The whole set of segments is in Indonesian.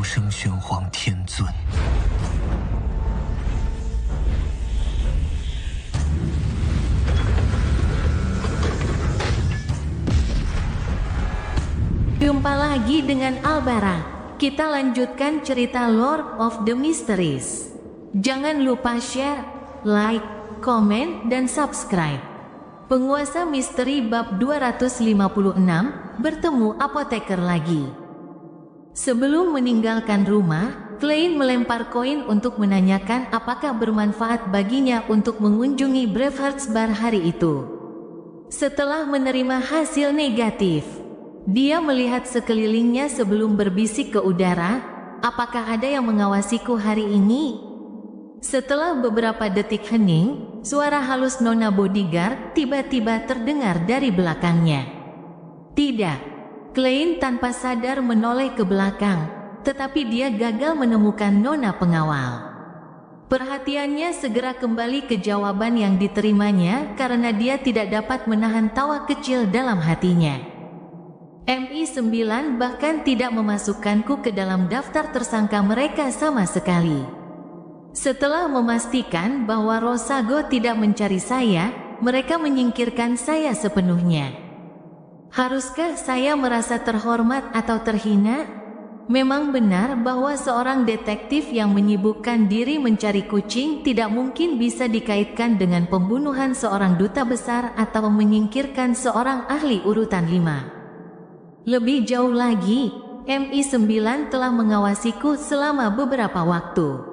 声玄黄天尊。Jumpa lagi dengan Albara. Kita lanjutkan cerita Lord of the Mysteries. Jangan lupa share, like, komen, dan subscribe. Penguasa misteri bab 256, bertemu apoteker lagi. Sebelum meninggalkan rumah, Klein melempar koin untuk menanyakan apakah bermanfaat baginya untuk mengunjungi Bravehearts Bar hari itu. Setelah menerima hasil negatif, dia melihat sekelilingnya sebelum berbisik ke udara, apakah ada yang mengawasiku hari ini? Setelah beberapa detik hening, suara halus nona bodyguard tiba-tiba terdengar dari belakangnya. Tidak. Klein tanpa sadar menoleh ke belakang, tetapi dia gagal menemukan nona pengawal. Perhatiannya segera kembali ke jawaban yang diterimanya karena dia tidak dapat menahan tawa kecil dalam hatinya. MI9 bahkan tidak memasukkanku ke dalam daftar tersangka mereka sama sekali. Setelah memastikan bahwa Rosago tidak mencari saya, mereka menyingkirkan saya sepenuhnya. Haruskah saya merasa terhormat atau terhina? Memang benar bahwa seorang detektif yang menyibukkan diri mencari kucing tidak mungkin bisa dikaitkan dengan pembunuhan seorang duta besar atau menyingkirkan seorang ahli urutan 5. Lebih jauh lagi, MI9 telah mengawasiku selama beberapa waktu.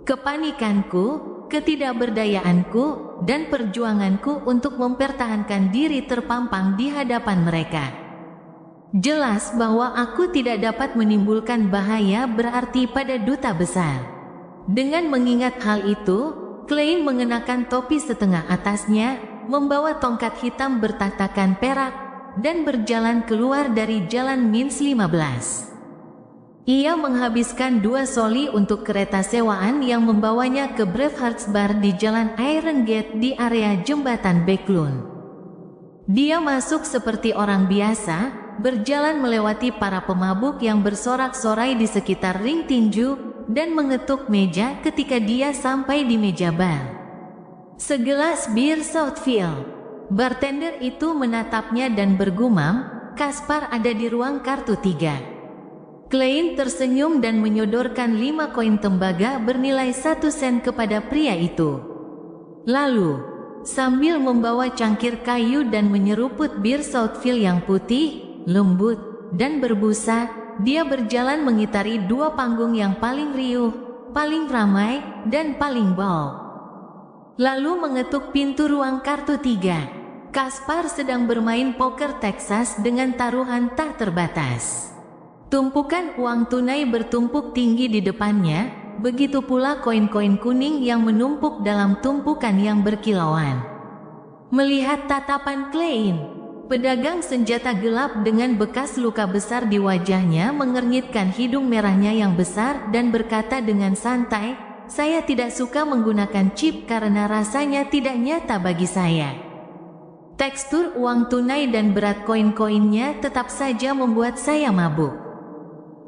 Kepanikanku, ketidakberdayaanku, dan perjuanganku untuk mempertahankan diri terpampang di hadapan mereka. Jelas bahwa aku tidak dapat menimbulkan bahaya berarti pada duta besar. Dengan mengingat hal itu, Klein mengenakan topi setengah atasnya, membawa tongkat hitam bertatakan perak, dan berjalan keluar dari jalan Mins 15. Ia menghabiskan 2 soli untuk kereta sewaan yang membawanya ke Bravehearts Bar di jalan Iron Gate di area jembatan Backlund. Dia masuk seperti orang biasa, berjalan melewati para pemabuk yang bersorak-sorai di sekitar ring tinju, dan mengetuk meja ketika dia sampai di meja bar. Segelas bir Southfield. Bartender itu menatapnya dan bergumam, "Kaspar ada di ruang kartu 3. Klein tersenyum dan menyodorkan 5 koin tembaga bernilai 1 sen kepada pria itu. Lalu, sambil membawa cangkir kayu dan menyeruput bir Southfield yang putih, lembut, dan berbusa, dia berjalan mengitari 2 panggung yang paling riuh, paling ramai, dan paling bold. Lalu mengetuk pintu ruang kartu 3. Kaspar sedang bermain poker Texas dengan taruhan tak terbatas. Tumpukan uang tunai bertumpuk tinggi di depannya, begitu pula koin-koin kuning yang menumpuk dalam tumpukan yang berkilauan. Melihat tatapan Klein, pedagang senjata gelap dengan bekas luka besar di wajahnya mengernyitkan hidung merahnya yang besar dan berkata dengan santai, "Saya tidak suka menggunakan chip karena rasanya tidak nyata bagi saya." Tekstur uang tunai dan berat koin-koinnya tetap saja membuat saya mabuk.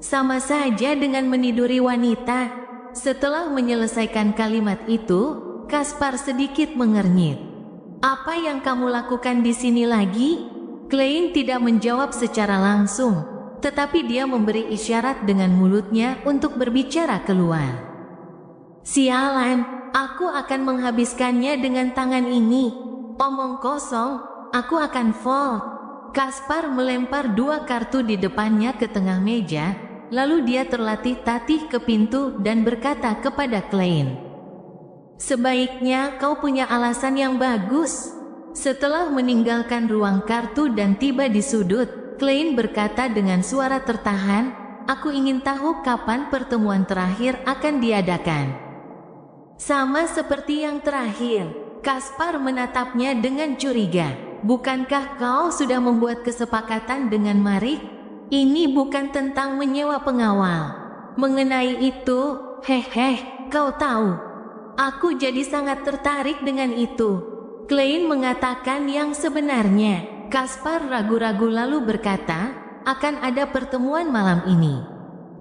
Sama saja dengan meniduri wanita. Setelah menyelesaikan kalimat itu, Kaspar sedikit mengernyit. "Apa yang kamu lakukan di sini lagi?" Klein tidak menjawab secara langsung, tetapi dia memberi isyarat dengan mulutnya untuk berbicara keluar. "Sialan, aku akan menghabiskannya dengan tangan ini. Omong kosong, aku akan fold." Kaspar melempar 2 kartu di depannya ke tengah meja, lalu dia terlatih-tatih ke pintu dan berkata kepada Klein, "Sebaiknya kau punya alasan yang bagus." Setelah meninggalkan ruang kartu dan tiba di sudut, Klein berkata dengan suara tertahan, "Aku ingin tahu kapan pertemuan terakhir akan diadakan." "Sama seperti yang terakhir." Kaspar menatapnya dengan curiga. "Bukankah kau sudah membuat kesepakatan dengan Marik? Ini bukan tentang menyewa pengawal. Mengenai itu, kau tahu. Aku jadi sangat tertarik dengan itu." Klein mengatakan yang sebenarnya. Kaspar ragu-ragu lalu berkata, "Akan ada pertemuan malam ini."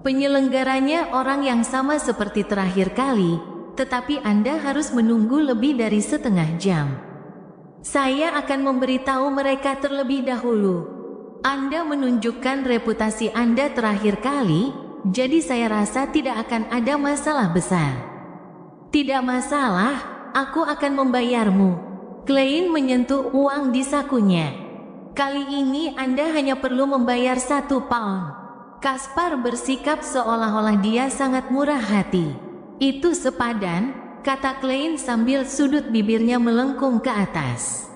Penyelenggaranya orang yang sama seperti terakhir kali, tetapi Anda harus menunggu lebih dari setengah jam. Saya akan memberitahu mereka terlebih dahulu. Anda menunjukkan reputasi Anda terakhir kali, jadi saya rasa tidak akan ada masalah besar. Tidak masalah, aku akan membayarmu. Klein menyentuh uang di sakunya. Kali ini Anda hanya perlu membayar 1 pound. Kaspar bersikap seolah-olah dia sangat murah hati. Itu sepadan, kata Klein sambil sudut bibirnya melengkung ke atas.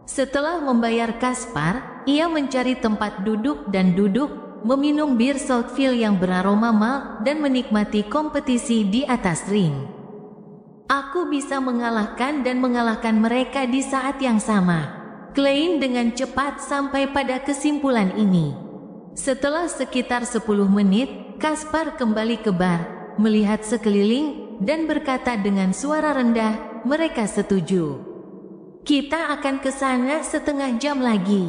Setelah membayar Kaspar, ia mencari tempat duduk dan duduk, meminum bir Southfield yang beraroma malt dan menikmati kompetisi di atas ring. Aku bisa mengalahkan dan mengalahkan mereka di saat yang sama. Klein dengan cepat sampai pada kesimpulan ini. Setelah sekitar 10 menit, Kaspar kembali ke bar, melihat sekeliling, dan berkata dengan suara rendah, mereka setuju. Kita akan ke sana setengah jam lagi.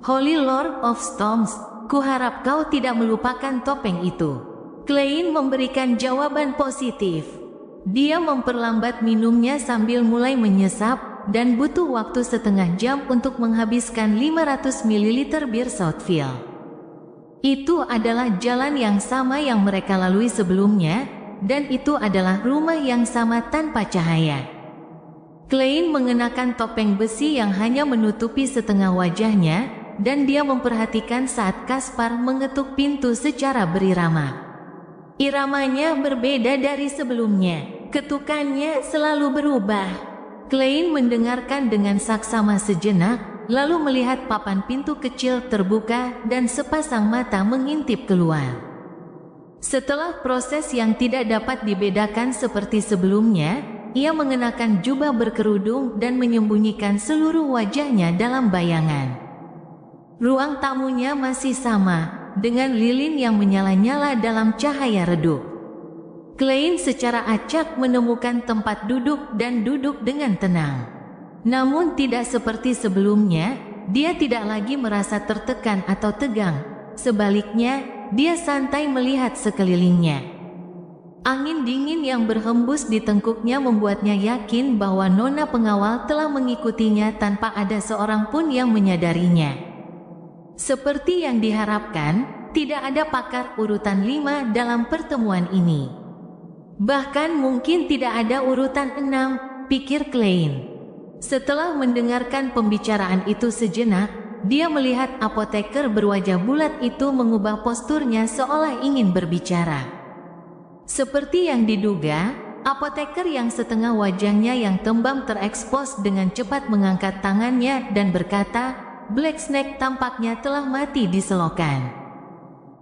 Holy Lord of Storms, kuharap kau tidak melupakan topeng itu. Klein memberikan jawaban positif. Dia memperlambat minumnya sambil mulai menyesap, dan butuh waktu setengah jam untuk menghabiskan 500 ml bir Southfield. Itu adalah jalan yang sama yang mereka lalui sebelumnya, dan itu adalah rumah yang sama tanpa cahaya. Klein mengenakan topeng besi yang hanya menutupi setengah wajahnya, dan dia memperhatikan saat Kaspar mengetuk pintu secara berirama. Iramanya berbeda dari sebelumnya, ketukannya selalu berubah. Klein mendengarkan dengan saksama sejenak, lalu melihat papan pintu kecil terbuka dan sepasang mata mengintip keluar. Setelah proses yang tidak dapat dibedakan seperti sebelumnya, ia mengenakan jubah berkerudung dan menyembunyikan seluruh wajahnya dalam bayangan. Ruang tamunya masih sama, dengan lilin yang menyala-nyala dalam cahaya redup. Klein secara acak menemukan tempat duduk dan duduk dengan tenang. Namun tidak seperti sebelumnya, dia tidak lagi merasa tertekan atau tegang. Sebaliknya, dia santai melihat sekelilingnya. Angin dingin yang berhembus di tengkuknya membuatnya yakin bahwa nona pengawal telah mengikutinya tanpa ada seorang pun yang menyadarinya. Seperti yang diharapkan, tidak ada pakar urutan 5 dalam pertemuan ini. Bahkan mungkin tidak ada urutan 6, pikir Klein. Setelah mendengarkan pembicaraan itu sejenak, dia melihat apoteker berwajah bulat itu mengubah posturnya seolah ingin berbicara. Seperti yang diduga, apoteker yang setengah wajahnya yang tembam terekspos dengan cepat mengangkat tangannya dan berkata, Black Snake tampaknya telah mati di selokan.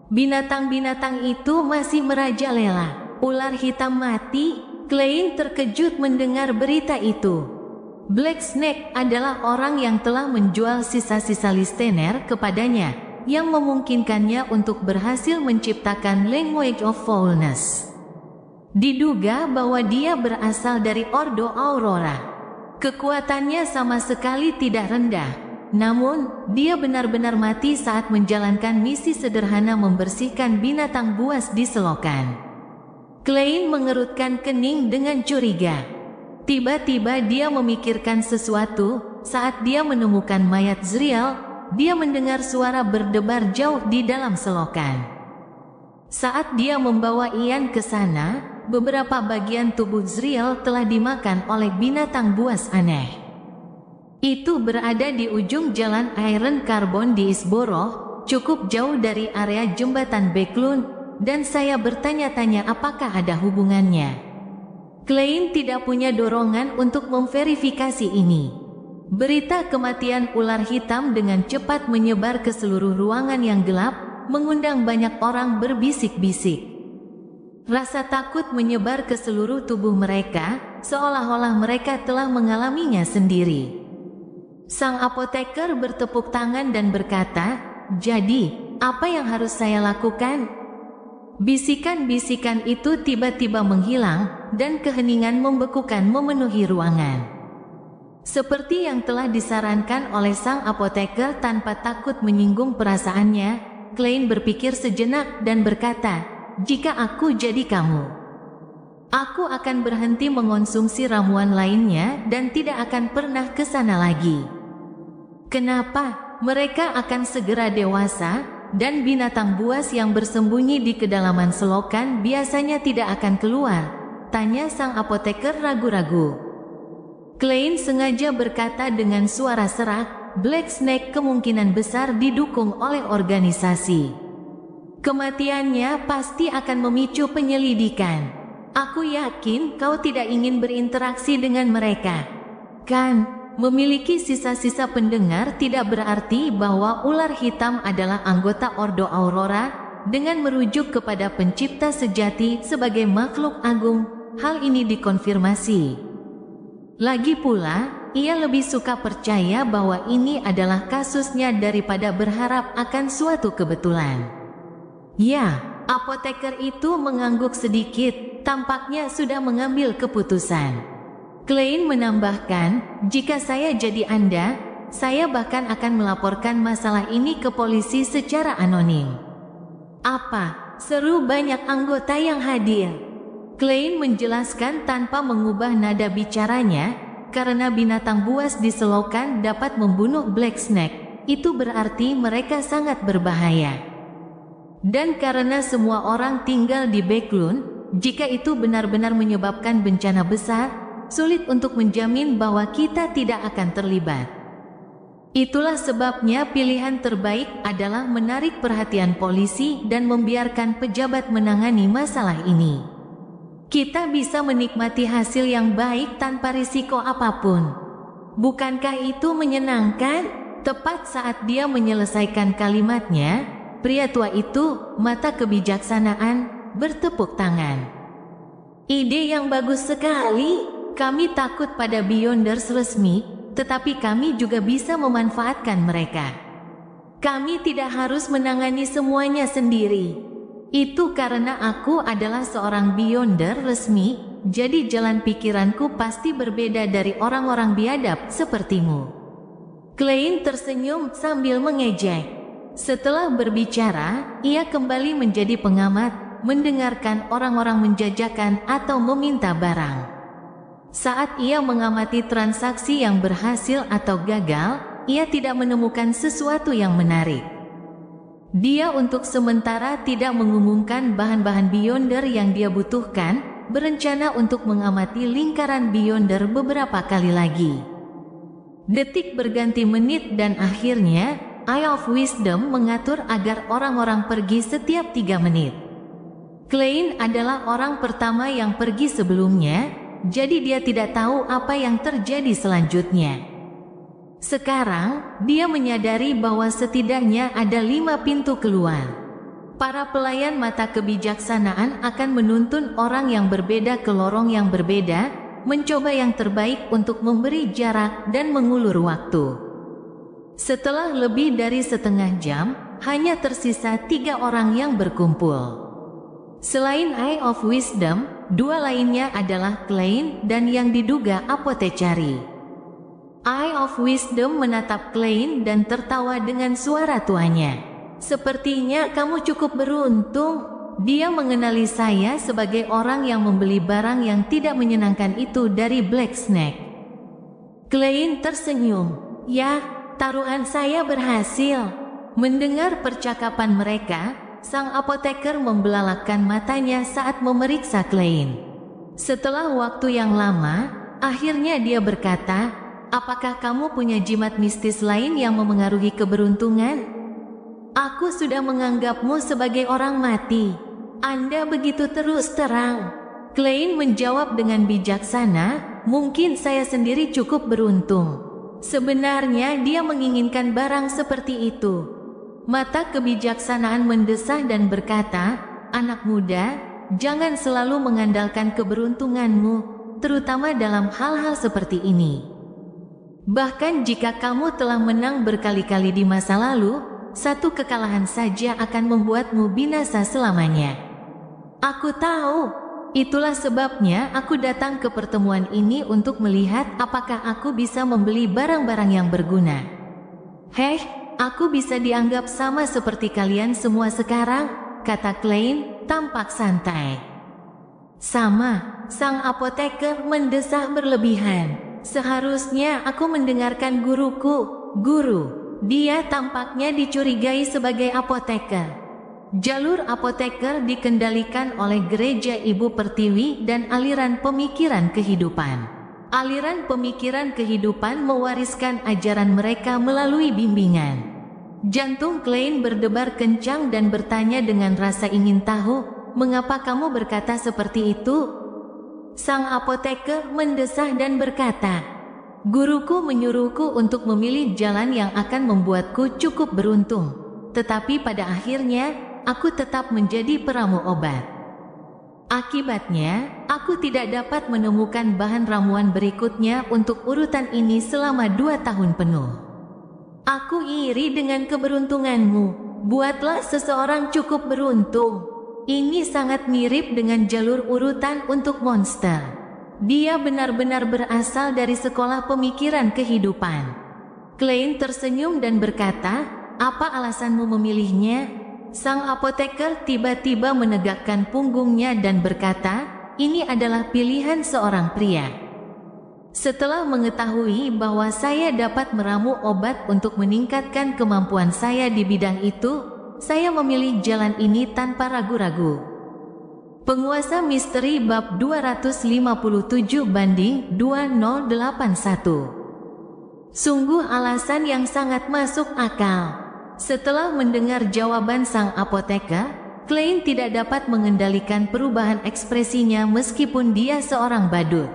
Binatang-binatang itu masih merajalela. Ular hitam mati? Klein terkejut mendengar berita itu. Black Snake adalah orang yang telah menjual sisa-sisa listener kepadanya, yang memungkinkannya untuk berhasil menciptakan Language of Foulness. Diduga bahwa dia berasal dari Ordo Aurora. Kekuatannya sama sekali tidak rendah. Namun, dia benar-benar mati saat menjalankan misi sederhana membersihkan binatang buas di selokan. Klein mengerutkan kening dengan curiga. Tiba-tiba dia memikirkan sesuatu. Saat dia menemukan mayat Zriel, dia mendengar suara berdebar jauh di dalam selokan. Saat dia membawa Ian ke sana, beberapa bagian tubuh Zriel telah dimakan oleh binatang buas aneh. Itu berada di ujung jalan Iron Carbon di Isborough, cukup jauh dari area jembatan Backlund, dan saya bertanya-tanya apakah ada hubungannya. Klein tidak punya dorongan untuk memverifikasi ini. Berita kematian ular hitam dengan cepat menyebar ke seluruh ruangan yang gelap, mengundang banyak orang berbisik-bisik. Rasa takut menyebar ke seluruh tubuh mereka, seolah-olah mereka telah mengalaminya sendiri. Sang apoteker bertepuk tangan dan berkata, "Jadi, apa yang harus saya lakukan?" Bisikan-bisikan itu tiba-tiba menghilang, dan keheningan membekukan memenuhi ruangan. Seperti yang telah disarankan oleh sang apoteker tanpa takut menyinggung perasaannya, Klein berpikir sejenak dan berkata, jika aku jadi kamu, aku akan berhenti mengonsumsi ramuan lainnya dan tidak akan pernah ke sana lagi. Kenapa? Mereka akan segera dewasa, dan binatang buas yang bersembunyi di kedalaman selokan biasanya tidak akan keluar, tanya sang apoteker ragu-ragu. Klein sengaja berkata dengan suara serak, Black Snake kemungkinan besar didukung oleh organisasi. Kematiannya pasti akan memicu penyelidikan. Aku yakin kau tidak ingin berinteraksi dengan mereka. Kan, memiliki sisa-sisa pendengar tidak berarti bahwa ular hitam adalah anggota Ordo Aurora. Dengan merujuk kepada pencipta sejati sebagai makhluk agung, hal ini dikonfirmasi. Lagi pula, ia lebih suka percaya bahwa ini adalah kasusnya daripada berharap akan suatu kebetulan. Ya, apoteker itu mengangguk sedikit, tampaknya sudah mengambil keputusan. Klein menambahkan, jika saya jadi Anda, saya bahkan akan melaporkan masalah ini ke polisi secara anonim. Apa? Seru banyak anggota yang hadir. Klein menjelaskan tanpa mengubah nada bicaranya, karena binatang buas di selokan dapat membunuh Black Snake, itu berarti mereka sangat berbahaya. Dan karena semua orang tinggal di Backlund, jika itu benar-benar menyebabkan bencana besar, sulit untuk menjamin bahwa kita tidak akan terlibat. Itulah sebabnya pilihan terbaik adalah menarik perhatian polisi dan membiarkan pejabat menangani masalah ini. Kita bisa menikmati hasil yang baik tanpa risiko apapun. Bukankah itu menyenangkan? Tepat saat dia menyelesaikan kalimatnya, pria tua itu, mata kebijaksanaan, bertepuk tangan. Ide yang bagus sekali. Kami takut pada Beyonders resmi, tetapi kami juga bisa memanfaatkan mereka. Kami tidak harus menangani semuanya sendiri. Itu karena aku adalah seorang Beyonder resmi, jadi jalan pikiranku pasti berbeda dari orang-orang biadab sepertimu. Klein tersenyum sambil mengejek. Setelah berbicara, ia kembali menjadi pengamat, mendengarkan orang-orang menjajakan atau meminta barang. Saat ia mengamati transaksi yang berhasil atau gagal, ia tidak menemukan sesuatu yang menarik. Dia untuk sementara tidak mengumumkan bahan-bahan Beyonder yang dia butuhkan, berencana untuk mengamati lingkaran Beyonder beberapa kali lagi. Detik berganti menit dan akhirnya, Eye of Wisdom mengatur agar orang-orang pergi setiap 3 menit. Klein adalah orang pertama yang pergi sebelumnya, jadi dia tidak tahu apa yang terjadi selanjutnya. Sekarang, dia menyadari bahwa setidaknya ada 5 pintu keluar. Para pelayan mata kebijaksanaan akan menuntun orang yang berbeda ke lorong yang berbeda, mencoba yang terbaik untuk memberi jarak dan mengulur waktu. Setelah lebih dari setengah jam, hanya tersisa 3 orang yang berkumpul. Selain Eye of Wisdom, 2 lainnya adalah Klein dan yang diduga apotekari. Eye of Wisdom menatap Klein dan tertawa dengan suara tuanya. Sepertinya kamu cukup beruntung. Dia mengenali saya sebagai orang yang membeli barang yang tidak menyenangkan itu dari Black Snake. Klein tersenyum. Ya, taruhan saya berhasil. Mendengar percakapan mereka, sang apoteker membelalakkan matanya saat memeriksa Klein. Setelah waktu yang lama, akhirnya dia berkata, apakah kamu punya jimat mistis lain yang memengaruhi keberuntungan? Aku sudah menganggapmu sebagai orang mati. Anda begitu terus terang. Klein menjawab dengan bijaksana, mungkin saya sendiri cukup beruntung. Sebenarnya dia menginginkan barang seperti itu. Mata kebijaksanaan mendesah dan berkata, anak muda, jangan selalu mengandalkan keberuntunganmu, terutama dalam hal-hal seperti ini. Bahkan jika kamu telah menang berkali-kali di masa lalu, satu kekalahan saja akan membuatmu binasa selamanya. Aku tahu, itulah sebabnya aku datang ke pertemuan ini untuk melihat apakah aku bisa membeli barang-barang yang berguna. Heh, aku bisa dianggap sama seperti kalian semua sekarang, kata Klein, tampak santai. Sama, sang apoteker mendesah berlebihan. Seharusnya aku mendengarkan guruku, guru. Dia tampaknya dicurigai sebagai apoteker. Jalur apoteker dikendalikan oleh gereja Ibu Pertiwi dan aliran pemikiran kehidupan. Aliran pemikiran kehidupan mewariskan ajaran mereka melalui bimbingan. Jantung Klein berdebar kencang dan bertanya dengan rasa ingin tahu, "Mengapa kamu berkata seperti itu?" Sang apoteker mendesah dan berkata, "Guruku menyuruhku untuk memilih jalan yang akan membuatku cukup beruntung. Tetapi pada akhirnya, aku tetap menjadi peramu obat. Akibatnya, aku tidak dapat menemukan bahan ramuan berikutnya untuk urutan ini selama 2 tahun penuh. Aku iri dengan keberuntunganmu. Buatlah seseorang cukup beruntung. Ini sangat mirip dengan jalur urutan untuk monster. Dia benar-benar berasal dari sekolah pemikiran kehidupan." Klein tersenyum dan berkata, "Apa alasanmu memilihnya?" Sang apoteker tiba-tiba menegakkan punggungnya dan berkata, "Ini adalah pilihan seorang pria. Setelah mengetahui bahwa saya dapat meramu obat untuk meningkatkan kemampuan saya di bidang itu, saya memilih jalan ini tanpa ragu-ragu." Penguasa Misteri bab 257/2081. Sungguh alasan yang sangat masuk akal. Setelah mendengar jawaban sang apoteker, Klein tidak dapat mengendalikan perubahan ekspresinya meskipun dia seorang badut.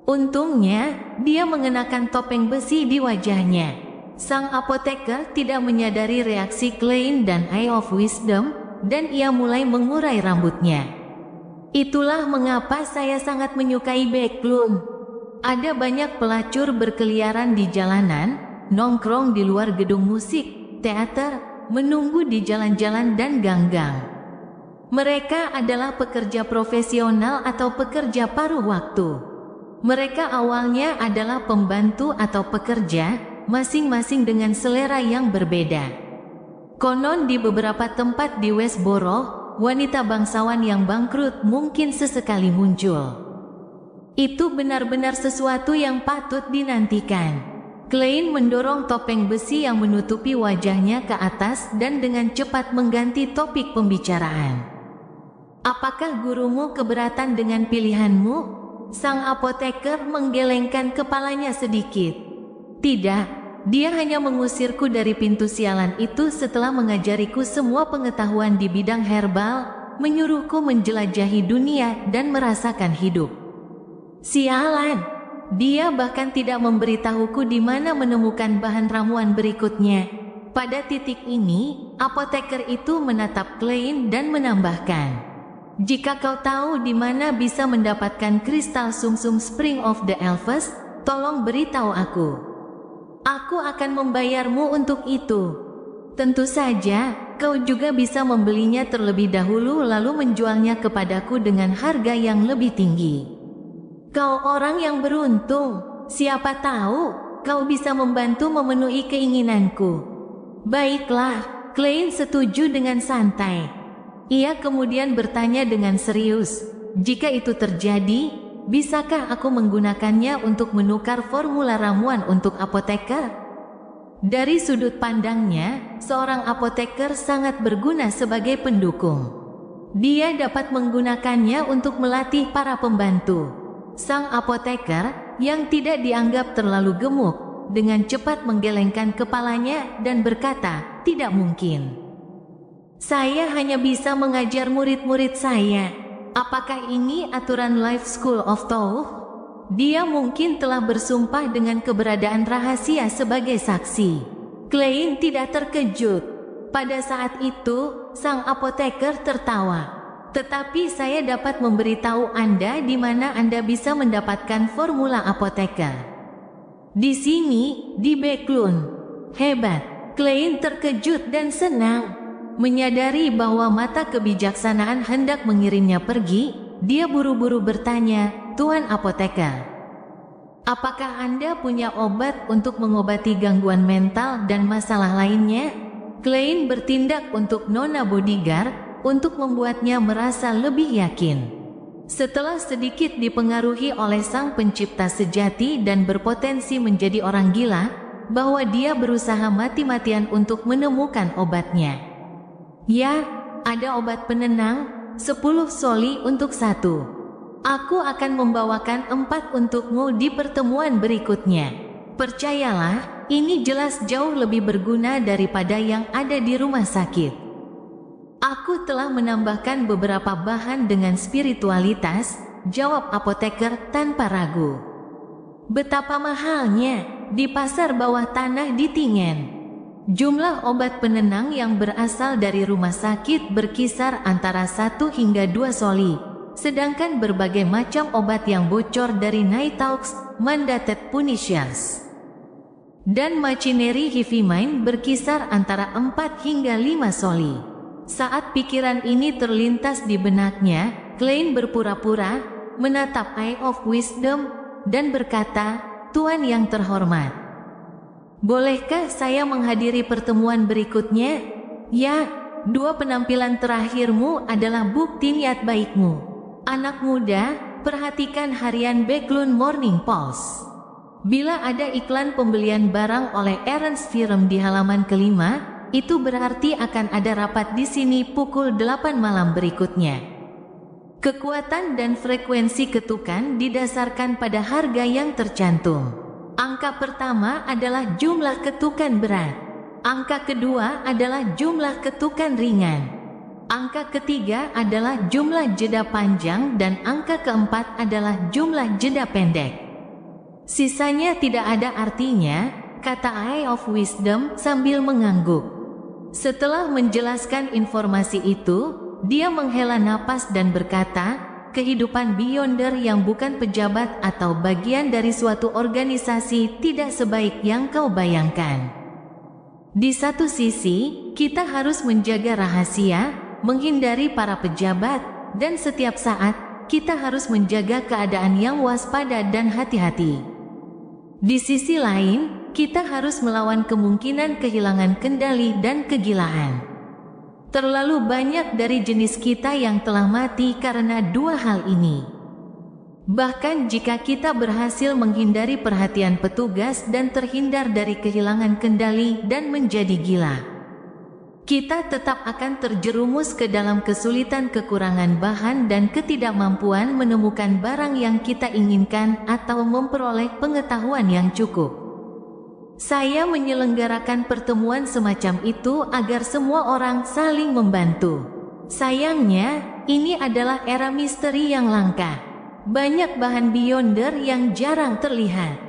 Untungnya, dia mengenakan topeng besi di wajahnya. Sang apoteker tidak menyadari reaksi Klein dan Eye of Wisdom, dan ia mulai mengurai rambutnya. "Itulah mengapa saya sangat menyukai Beklun. Ada banyak pelacur berkeliaran di jalanan, nongkrong di luar gedung musik, teater, menunggu di jalan-jalan dan gang-gang. Mereka adalah pekerja profesional atau pekerja paruh waktu. Mereka awalnya adalah pembantu atau pekerja, masing-masing dengan selera yang berbeda. Konon di beberapa tempat di Westboro, wanita bangsawan yang bangkrut mungkin sesekali muncul. Itu benar-benar sesuatu yang patut dinantikan." Klein mendorong topeng besi yang menutupi wajahnya ke atas dan dengan cepat mengganti topik pembicaraan. "Apakah gurumu keberatan dengan pilihanmu?" Sang apoteker menggelengkan kepalanya sedikit. "Tidak, dia hanya mengusirku dari pintu sialan itu setelah mengajariku semua pengetahuan di bidang herbal, menyuruhku menjelajahi dunia dan merasakan hidup. Sialan! Dia bahkan tidak memberitahuku di mana menemukan bahan ramuan berikutnya." Pada titik ini, apoteker itu menatap Klein dan menambahkan, "Jika kau tahu di mana bisa mendapatkan kristal sumsum Spring of the Elves, tolong beritahu aku. Aku akan membayarmu untuk itu. Tentu saja, kau juga bisa membelinya terlebih dahulu lalu menjualnya kepadaku dengan harga yang lebih tinggi. Kau orang yang beruntung. Siapa tahu, kau bisa membantu memenuhi keinginanku." "Baiklah," Klein setuju dengan santai. Ia kemudian bertanya dengan serius, "Jika itu terjadi, bisakah aku menggunakannya untuk menukar formula ramuan untuk apoteker?" Dari sudut pandangnya, seorang apoteker sangat berguna sebagai pendukung. Dia dapat menggunakannya untuk melatih para pembantu. Sang apoteker, yang tidak dianggap terlalu gemuk, dengan cepat menggelengkan kepalanya dan berkata, "Tidak mungkin. Saya hanya bisa mengajar murid-murid saya. Apakah ini aturan Life School of Touh?" Dia mungkin telah bersumpah dengan keberadaan rahasia sebagai saksi. Klein tidak terkejut. Pada saat itu, sang apoteker tertawa. "Tetapi saya dapat memberitahu Anda di mana Anda bisa mendapatkan formula apoteker. Di sini, di Beklun." "Hebat!" Klein terkejut dan senang. Menyadari bahwa mata kebijaksanaan hendak mengirimnya pergi, dia buru-buru bertanya, "Tuan apoteker, apakah Anda punya obat untuk mengobati gangguan mental dan masalah lainnya?" Klein bertindak untuk Nona Bodyguard, untuk membuatnya merasa lebih yakin. Setelah sedikit dipengaruhi oleh sang pencipta sejati dan berpotensi menjadi orang gila, bahwa dia berusaha mati-matian untuk menemukan obatnya. Ya, ada obat penenang, 10 soli untuk 1. Aku akan membawakan 4 untukmu di pertemuan berikutnya. Percayalah, ini jelas jauh lebih berguna daripada yang ada di rumah sakit. Aku telah menambahkan beberapa bahan dengan spiritualitas, jawab apoteker tanpa ragu. Betapa mahalnya, di pasar bawah tanah di Tingen. Jumlah obat penenang yang berasal dari rumah sakit berkisar antara 1 hingga 2 soli, sedangkan berbagai macam obat yang bocor dari Nighthawks, Mandated Punishers, dan machinery Hifimine berkisar antara 4 hingga 5 soli. Saat pikiran ini terlintas di benaknya, Klein berpura-pura, menatap Eye of Wisdom, dan berkata, "Tuan yang terhormat, bolehkah saya menghadiri pertemuan berikutnya?" "Ya, 2 penampilan terakhirmu adalah bukti niat baikmu. Anak muda, perhatikan harian Backlund Morning Pulse. Bila ada iklan pembelian barang oleh Ernst Firm di halaman kelima, itu berarti akan ada rapat di sini pukul 8 malam berikutnya. Kekuatan dan frekuensi ketukan didasarkan pada harga yang tercantum. Angka pertama adalah jumlah ketukan berat. Angka kedua adalah jumlah ketukan ringan. Angka ketiga adalah jumlah jeda panjang dan angka keempat adalah jumlah jeda pendek. Sisanya tidak ada artinya," kata Eye of Wisdom sambil mengangguk. Setelah menjelaskan informasi itu, dia menghela napas dan berkata, "Kehidupan Beyonder yang bukan pejabat atau bagian dari suatu organisasi tidak sebaik yang kau bayangkan. Di satu sisi, kita harus menjaga rahasia, menghindari para pejabat, dan setiap saat, kita harus menjaga keadaan yang waspada dan hati-hati. Di sisi lain, kita harus melawan kemungkinan kehilangan kendali dan kegilaan. Terlalu banyak dari jenis kita yang telah mati karena 2 hal ini. Bahkan jika kita berhasil menghindari perhatian petugas dan terhindar dari kehilangan kendali dan menjadi gila, kita tetap akan terjerumus ke dalam kesulitan kekurangan bahan dan ketidakmampuan menemukan barang yang kita inginkan atau memperoleh pengetahuan yang cukup. Saya menyelenggarakan pertemuan semacam itu agar semua orang saling membantu. Sayangnya, ini adalah era misteri yang langka. Banyak bahan Beyonder yang jarang terlihat.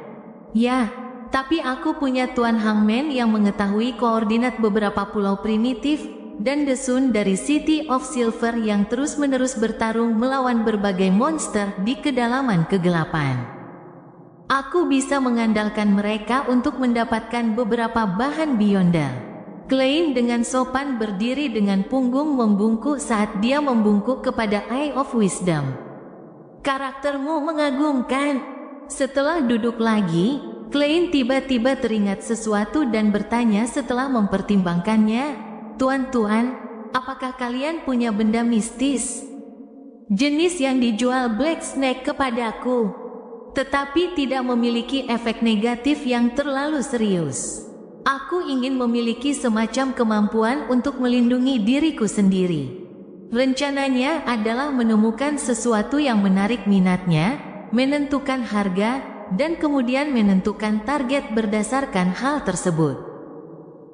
Ya, tapi aku punya Tuan Hangman yang mengetahui koordinat beberapa pulau primitif, dan The Sun dari City of Silver yang terus-menerus bertarung melawan berbagai monster di kedalaman kegelapan. Aku bisa mengandalkan mereka untuk mendapatkan beberapa bahan Beyonder." Klein dengan sopan berdiri dengan punggung membungkuk saat dia membungkuk kepada Eye of Wisdom. "Karaktermu mengagumkan." Setelah duduk lagi, Klein tiba-tiba teringat sesuatu dan bertanya setelah mempertimbangkannya, "Tuan-tuan, apakah kalian punya benda mistis? Jenis yang dijual Black Snake kepadaku, tetapi tidak memiliki efek negatif yang terlalu serius. Aku ingin memiliki semacam kemampuan untuk melindungi diriku sendiri." Rencananya adalah menemukan sesuatu yang menarik minatnya, menentukan harga, dan kemudian menentukan target berdasarkan hal tersebut.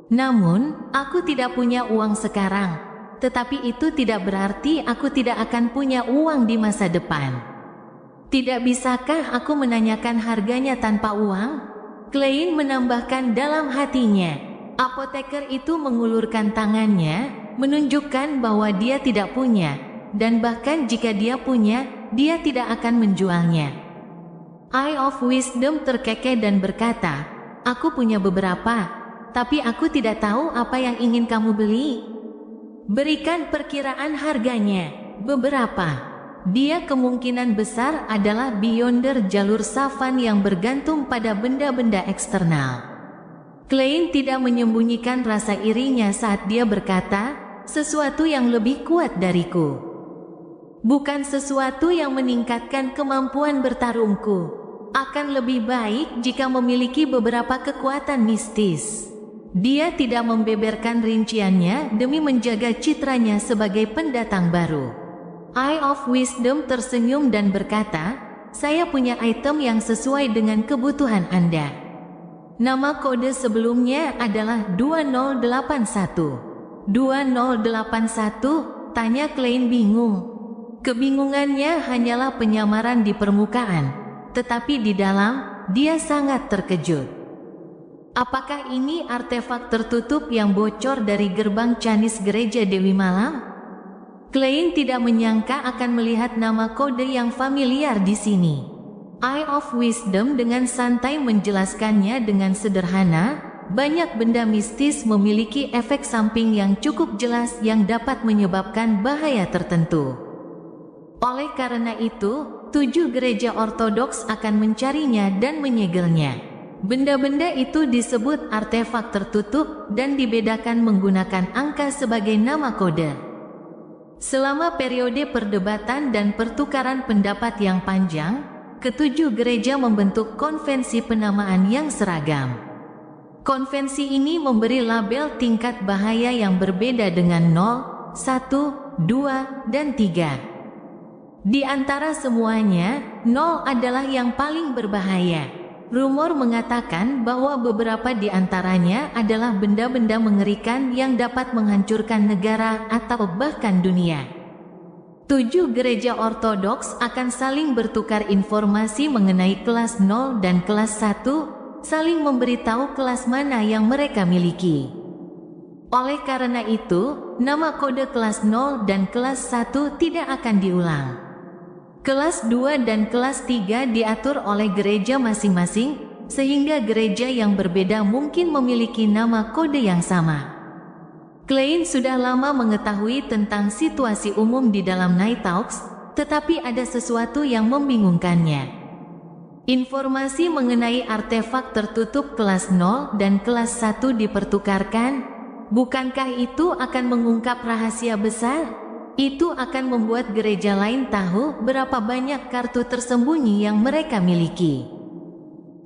Namun, aku tidak punya uang sekarang, tetapi itu tidak berarti aku tidak akan punya uang di masa depan. Tidak bisakah aku menanyakan harganya tanpa uang? Klein menambahkan dalam hatinya. Apoteker itu mengulurkan tangannya, menunjukkan bahwa dia tidak punya, dan bahkan jika dia punya, dia tidak akan menjualnya. Eye of Wisdom terkekeh dan berkata, "Aku punya beberapa, tapi aku tidak tahu apa yang ingin kamu beli. Berikan perkiraan harganya." "Beberapa." Dia kemungkinan besar adalah Beyonder jalur Savan yang bergantung pada benda-benda eksternal. Klein tidak menyembunyikan rasa irinya saat dia berkata, sesuatu yang lebih kuat dariku. Bukan sesuatu yang meningkatkan kemampuan bertarungku. Akan lebih baik jika memiliki beberapa kekuatan mistis. Dia tidak membeberkan rinciannya demi menjaga citranya sebagai pendatang baru. Eye of Wisdom tersenyum dan berkata, saya punya item yang sesuai dengan kebutuhan Anda. Nama kode sebelumnya adalah 2081. 2081, tanya Klein bingung. Kebingungannya hanyalah penyamaran di permukaan, tetapi di dalam, dia sangat terkejut. Apakah ini artefak tertutup yang bocor dari gerbang Chinese Gereja Dewi Malam? Klein tidak menyangka akan melihat nama kode yang familiar di sini. Eye of Wisdom dengan santai menjelaskannya dengan sederhana, banyak benda mistis memiliki efek samping yang cukup jelas yang dapat menyebabkan bahaya tertentu. Oleh karena itu, 7 gereja ortodoks akan mencarinya dan menyegelnya. Benda-benda itu disebut artefak tertutup dan dibedakan menggunakan angka sebagai nama kode. Selama periode perdebatan dan pertukaran pendapat yang panjang, ketujuh gereja membentuk konvensi penamaan yang seragam. Konvensi ini memberi label tingkat bahaya yang berbeda dengan 0, 1, 2, dan 3. Di antara semuanya, 0 adalah yang paling berbahaya. Rumor mengatakan bahwa beberapa di antaranya adalah benda-benda mengerikan yang dapat menghancurkan negara atau bahkan dunia. 7 gereja ortodoks akan saling bertukar informasi mengenai kelas 0 dan kelas 1, saling memberitahu kelas mana yang mereka miliki. Oleh karena itu, nama kode kelas 0 dan kelas 1 tidak akan diulang. Kelas 2 dan kelas 3 diatur oleh gereja masing-masing, sehingga gereja yang berbeda mungkin memiliki nama kode yang sama. Klein sudah lama mengetahui tentang situasi umum di dalam Night Talks, tetapi ada sesuatu yang membingungkannya. Informasi mengenai artefak tertutup kelas 0 dan kelas 1 dipertukarkan, bukankah itu akan mengungkap rahasia besar? Itu akan membuat gereja lain tahu berapa banyak kartu tersembunyi yang mereka miliki.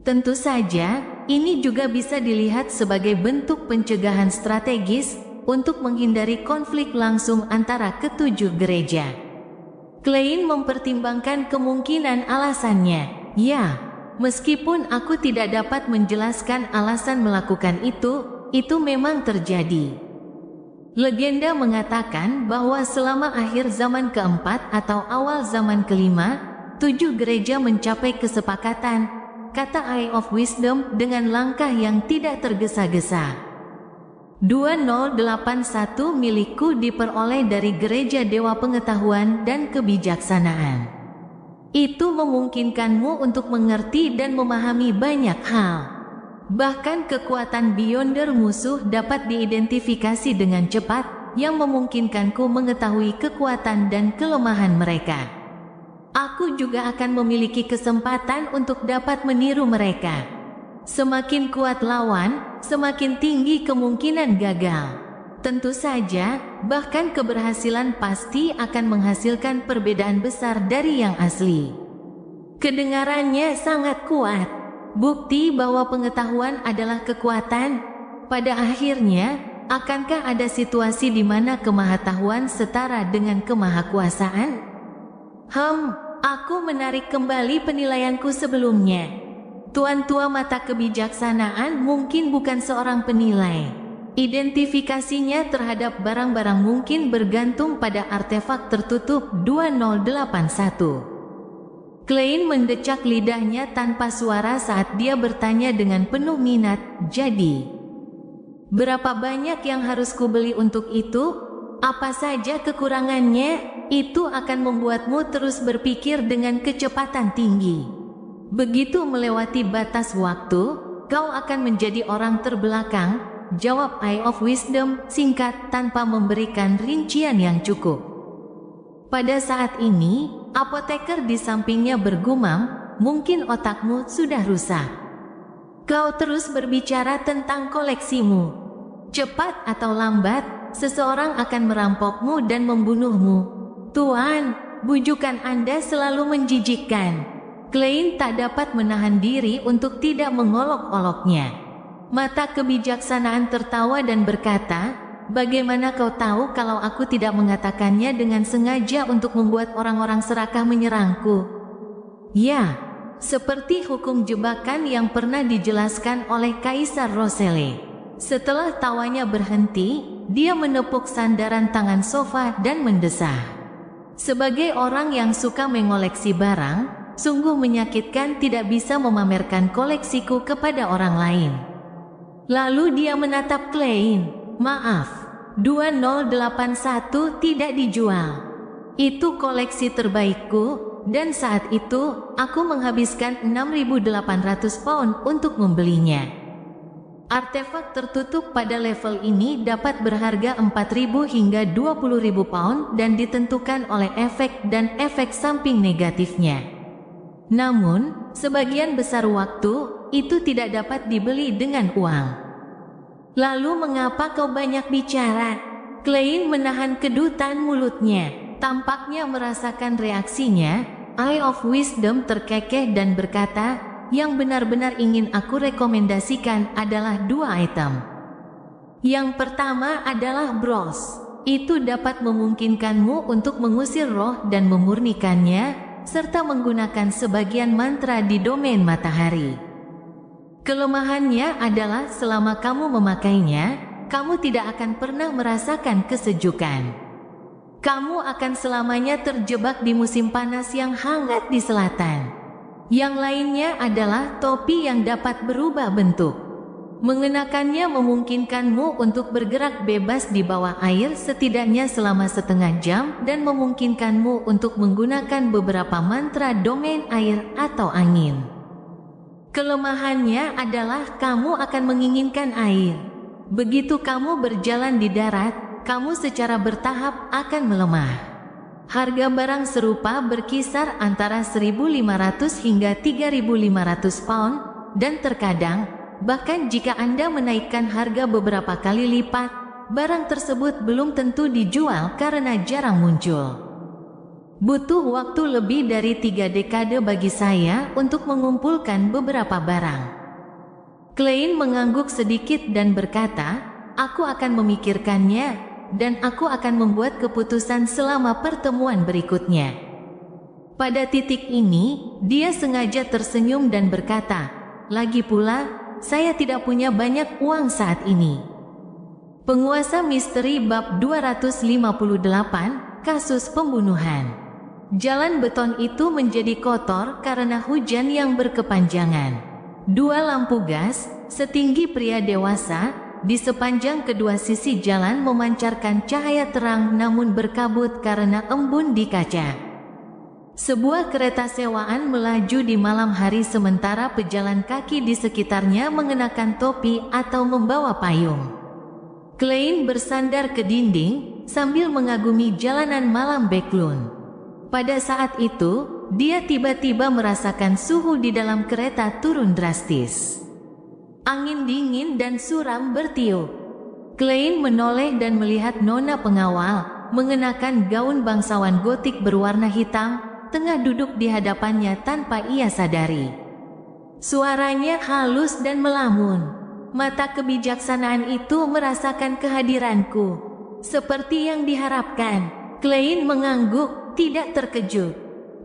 Tentu saja, ini juga bisa dilihat sebagai bentuk pencegahan strategis untuk menghindari konflik langsung antara ketujuh gereja. Klein mempertimbangkan kemungkinan alasannya. Ya, meskipun aku tidak dapat menjelaskan alasan melakukan itu memang terjadi. Legenda mengatakan bahwa selama akhir zaman keempat atau awal zaman kelima, 7 gereja mencapai kesepakatan, kata Eye of Wisdom dengan langkah yang tidak tergesa-gesa. 2081 milikku diperoleh dari gereja Dewa Pengetahuan dan Kebijaksanaan. Itu memungkinkanmu untuk mengerti dan memahami banyak hal. Bahkan kekuatan Beyonder musuh dapat diidentifikasi dengan cepat, yang memungkinkanku mengetahui kekuatan dan kelemahan mereka. Aku juga akan memiliki kesempatan untuk dapat meniru mereka. Semakin kuat lawan, semakin tinggi kemungkinan gagal. Tentu saja, bahkan keberhasilan pasti akan menghasilkan perbedaan besar dari yang asli. Kedengarannya sangat kuat. Bukti bahwa pengetahuan adalah kekuatan. Pada akhirnya, akankah ada situasi di mana kemahatauan setara dengan kemahakuasaan? Aku menarik kembali penilaianku sebelumnya. Tuan Tua Mata Kebijaksanaan mungkin bukan seorang penilai. Identifikasinya terhadap barang-barang mungkin bergantung pada artefak tertutup 2081. Klein mendecak lidahnya tanpa suara saat dia bertanya dengan penuh minat, jadi, berapa banyak yang harus kubeli untuk itu? Apa saja kekurangannya? Itu akan membuatmu terus berpikir dengan kecepatan tinggi. Begitu melewati batas waktu, kau akan menjadi orang terbelakang, jawab Eye of Wisdom singkat tanpa memberikan rincian yang cukup. Pada saat ini, apoteker di sampingnya bergumam, mungkin otakmu sudah rusak. Kau terus berbicara tentang koleksimu. Cepat atau lambat, seseorang akan merampokmu dan membunuhmu. Tuan, bujukan Anda selalu menjijikkan. Klein tak dapat menahan diri untuk tidak mengolok-oloknya. Mata kebijaksanaan tertawa dan berkata, "Bagaimana kau tahu kalau aku tidak mengatakannya dengan sengaja untuk membuat orang-orang serakah menyerangku?" Ya, seperti hukum jebakan yang pernah dijelaskan oleh Kaisar Roselle. Setelah tawanya berhenti, dia menepuk sandaran tangan sofa dan mendesah. Sebagai orang yang suka mengoleksi barang, sungguh menyakitkan tidak bisa memamerkan koleksiku kepada orang lain. Lalu dia menatap Klein. "Maaf, 2081 tidak dijual. Itu koleksi terbaikku, dan saat itu aku menghabiskan 6.800 pound untuk membelinya." Artefak tertutup pada level ini dapat berharga 4.000 hingga 20.000 pound dan ditentukan oleh efek dan efek samping negatifnya. Namun, sebagian besar waktu, itu tidak dapat dibeli dengan uang. "Lalu mengapa kau banyak bicara?" Klein menahan kedutan mulutnya. Tampaknya merasakan reaksinya. Eye of Wisdom terkekeh dan berkata, "Yang benar-benar ingin aku rekomendasikan adalah 2 item. Yang pertama adalah bros. Itu dapat memungkinkanmu untuk mengusir roh dan memurnikannya, serta menggunakan sebagian mantra di domain matahari. Kelemahannya adalah selama kamu memakainya, kamu tidak akan pernah merasakan kesejukan. Kamu akan selamanya terjebak di musim panas yang hangat di selatan." Yang lainnya adalah topi yang dapat berubah bentuk. Mengenakannya memungkinkanmu untuk bergerak bebas di bawah air setidaknya selama setengah jam dan memungkinkanmu untuk menggunakan beberapa mantra domain air atau angin. Kelemahannya adalah kamu akan menginginkan air. Begitu kamu berjalan di darat, kamu secara bertahap akan melemah. Harga barang serupa berkisar antara 1.500 hingga 3.500 pound, dan terkadang, bahkan jika Anda menaikkan harga beberapa kali lipat, barang tersebut belum tentu dijual karena jarang muncul. Butuh waktu lebih dari 3 dekade bagi saya untuk mengumpulkan beberapa barang. Klein mengangguk sedikit dan berkata, "Aku akan memikirkannya, dan aku akan membuat keputusan selama pertemuan berikutnya." Pada titik ini, dia sengaja tersenyum dan berkata, "Lagi pula, saya tidak punya banyak uang saat ini." Penguasa misteri bab 258, kasus pembunuhan. Jalan beton itu menjadi kotor karena hujan yang berkepanjangan. 2 lampu gas, setinggi pria dewasa, di sepanjang kedua sisi jalan memancarkan cahaya terang namun berkabut karena embun di kaca. Sebuah kereta sewaan melaju di malam hari sementara pejalan kaki di sekitarnya mengenakan topi atau membawa payung. Klein bersandar ke dinding sambil mengagumi jalanan malam Backlund. Pada saat itu, dia tiba-tiba merasakan suhu di dalam kereta turun drastis. Angin dingin dan suram bertiup. Klein menoleh dan melihat nona pengawal, mengenakan gaun bangsawan gotik berwarna hitam, tengah duduk di hadapannya tanpa ia sadari. Suaranya halus dan melamun. Mata kebijaksanaan itu merasakan kehadiranku. Seperti yang diharapkan, Klein mengangguk, tidak terkejut.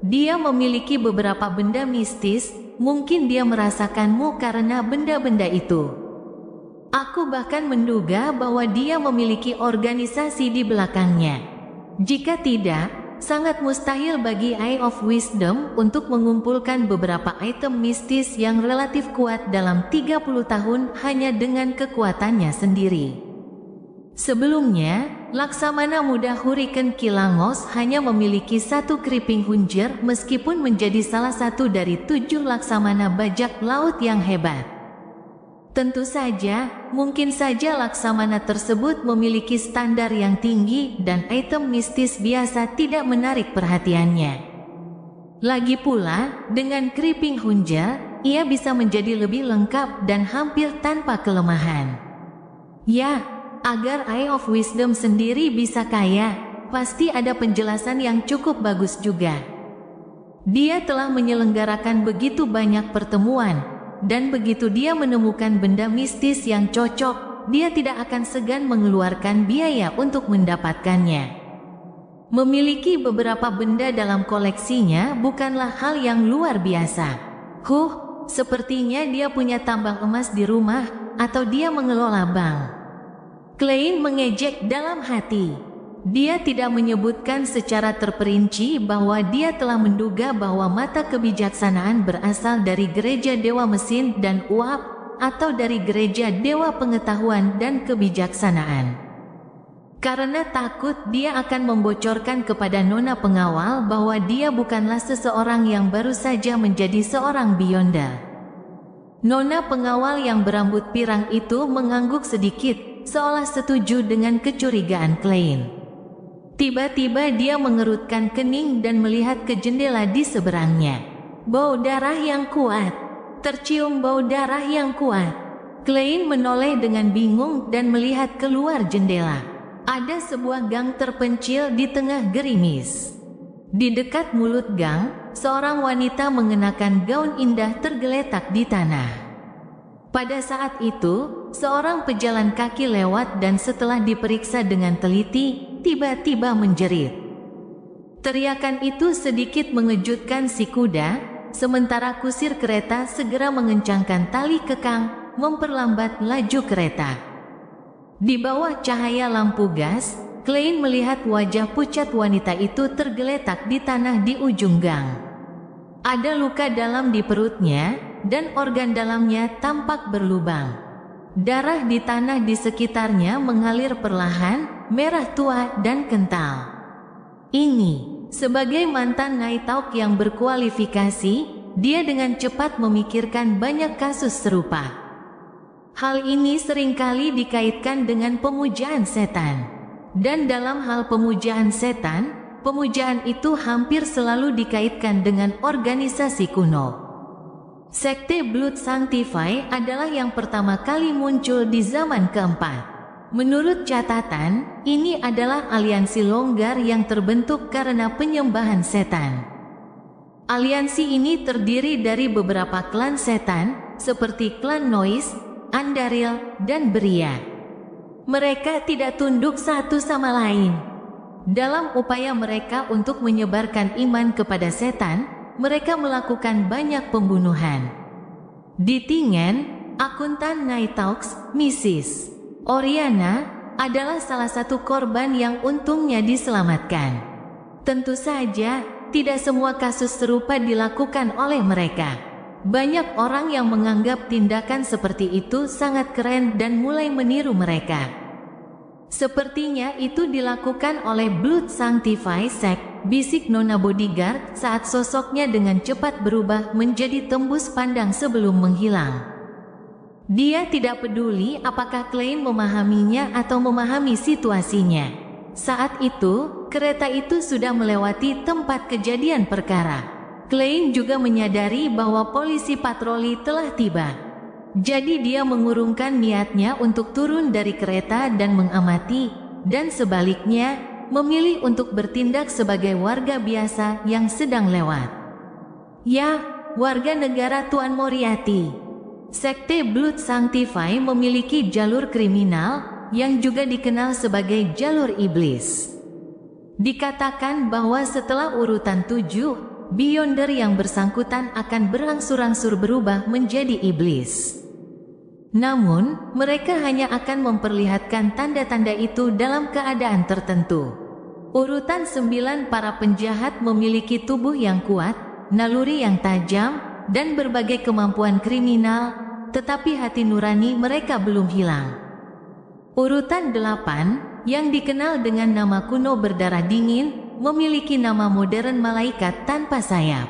Dia memiliki beberapa benda mistis. Mungkin dia merasakanmu karena benda-benda itu. Aku bahkan menduga bahwa dia memiliki organisasi di belakangnya. Jika tidak, sangat mustahil bagi Eye of Wisdom untuk mengumpulkan beberapa item mistis yang relatif kuat dalam 30 tahun hanya dengan kekuatannya sendiri. Sebelumnya, Laksamana Muda Hurricane Kilangos hanya memiliki 1 Creeping Hunjer meskipun menjadi salah satu dari 7 Laksamana bajak laut yang hebat. Tentu saja, mungkin saja Laksamana tersebut memiliki standar yang tinggi dan item mistis biasa tidak menarik perhatiannya. Lagi pula, dengan Creeping Hunjer, ia bisa menjadi lebih lengkap dan hampir tanpa kelemahan. Ya, Agar Eye of Wisdom sendiri bisa kaya, pasti ada penjelasan yang cukup bagus juga. Dia telah menyelenggarakan begitu banyak pertemuan, dan begitu dia menemukan benda mistis yang cocok, dia tidak akan segan mengeluarkan biaya untuk mendapatkannya. Memiliki beberapa benda dalam koleksinya bukanlah hal yang luar biasa. Sepertinya dia punya tambang emas di rumah, atau dia mengelola bank. Klein mengejek dalam hati. Dia tidak menyebutkan secara terperinci bahwa dia telah menduga bahwa mata kebijaksanaan berasal dari gereja dewa mesin dan uap, atau dari gereja dewa pengetahuan dan kebijaksanaan. Karena takut dia akan membocorkan kepada nona pengawal bahwa dia bukanlah seseorang yang baru saja menjadi seorang Beyonder. Nona pengawal yang berambut pirang itu mengangguk sedikit, seolah setuju dengan kecurigaan Klein. Tiba-tiba dia mengerutkan kening dan melihat ke jendela di seberangnya. Bau darah yang kuat. Tercium bau darah yang kuat. Klein menoleh dengan bingung dan melihat keluar jendela. Ada sebuah gang terpencil di tengah gerimis. Di dekat mulut gang, seorang wanita mengenakan gaun indah tergeletak di tanah. Pada saat itu, seorang pejalan kaki lewat dan setelah diperiksa dengan teliti, tiba-tiba menjerit. Teriakan itu sedikit mengejutkan si kuda, sementara kusir kereta segera mengencangkan tali kekang, memperlambat laju kereta. Di bawah cahaya lampu gas, Klein melihat wajah pucat wanita itu tergeletak di tanah di ujung gang. Ada luka dalam di perutnya, dan organ dalamnya tampak berlubang. Darah di tanah di sekitarnya mengalir perlahan, merah tua dan kental. Ini, sebagai mantan Night Hawk yang berkualifikasi, dia dengan cepat memikirkan banyak kasus serupa. Hal ini seringkali dikaitkan dengan pemujaan setan. Dan dalam hal pemujaan setan, pemujaan itu hampir selalu dikaitkan dengan organisasi kuno. Sekte Blood Sanctify adalah yang pertama kali muncul di zaman keempat. Menurut catatan, ini adalah aliansi longgar yang terbentuk karena penyembahan setan. Aliansi ini terdiri dari beberapa klan setan, seperti klan Noise, Andariel, dan Beria. Mereka tidak tunduk satu sama lain. Dalam upaya mereka untuk menyebarkan iman kepada setan, mereka melakukan banyak pembunuhan. Di Tingen, akuntan Night Hawks, Mrs. Oriana, adalah salah satu korban yang untungnya diselamatkan. Tentu saja, tidak semua kasus serupa dilakukan oleh mereka. Banyak orang yang menganggap tindakan seperti itu sangat keren dan mulai meniru mereka. Sepertinya itu dilakukan oleh Blood Sanctify Sect, bisik Nona Bodyguard saat sosoknya dengan cepat berubah menjadi tembus pandang sebelum menghilang. Dia tidak peduli apakah Klein memahaminya atau memahami situasinya. Saat itu, kereta itu sudah melewati tempat kejadian perkara. Klein juga menyadari bahwa polisi patroli telah tiba. Jadi dia mengurungkan niatnya untuk turun dari kereta dan mengamati, dan sebaliknya, memilih untuk bertindak sebagai warga biasa yang sedang lewat. Ya, warga negara Tuan Moriarty. Sekte Blood Sanctify memiliki jalur kriminal, yang juga dikenal sebagai jalur iblis. Dikatakan bahwa setelah urutan 7, Beyonder yang bersangkutan akan berangsur-angsur berubah menjadi iblis. Namun, mereka hanya akan memperlihatkan tanda-tanda itu dalam keadaan tertentu. Urutan 9 para penjahat memiliki tubuh yang kuat, naluri yang tajam, dan berbagai kemampuan kriminal, tetapi hati nurani mereka belum hilang. Urutan 8, yang dikenal dengan nama kuno berdarah dingin, memiliki nama modern malaikat tanpa sayap.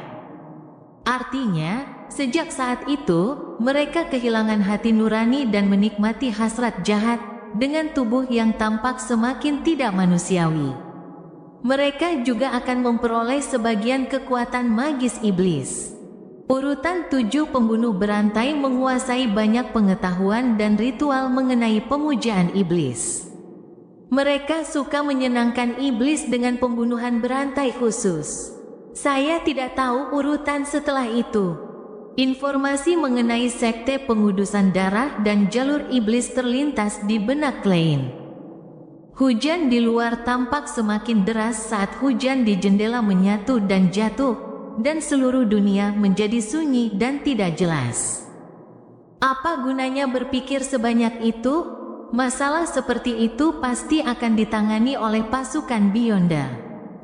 Artinya, sejak saat itu, mereka kehilangan hati nurani dan menikmati hasrat jahat dengan tubuh yang tampak semakin tidak manusiawi. Mereka juga akan memperoleh sebagian kekuatan magis iblis. Urutan 7 pembunuh berantai menguasai banyak pengetahuan dan ritual mengenai pemujaan iblis. Mereka suka menyenangkan iblis dengan pembunuhan berantai khusus. Saya tidak tahu urutan setelah itu. Informasi mengenai sekte pengudusan darah dan jalur iblis terlintas di benak Klein. Hujan di luar tampak semakin deras saat hujan di jendela menyatu dan jatuh, dan seluruh dunia menjadi sunyi dan tidak jelas. Apa gunanya berpikir sebanyak itu? Masalah seperti itu pasti akan ditangani oleh pasukan Beyonder.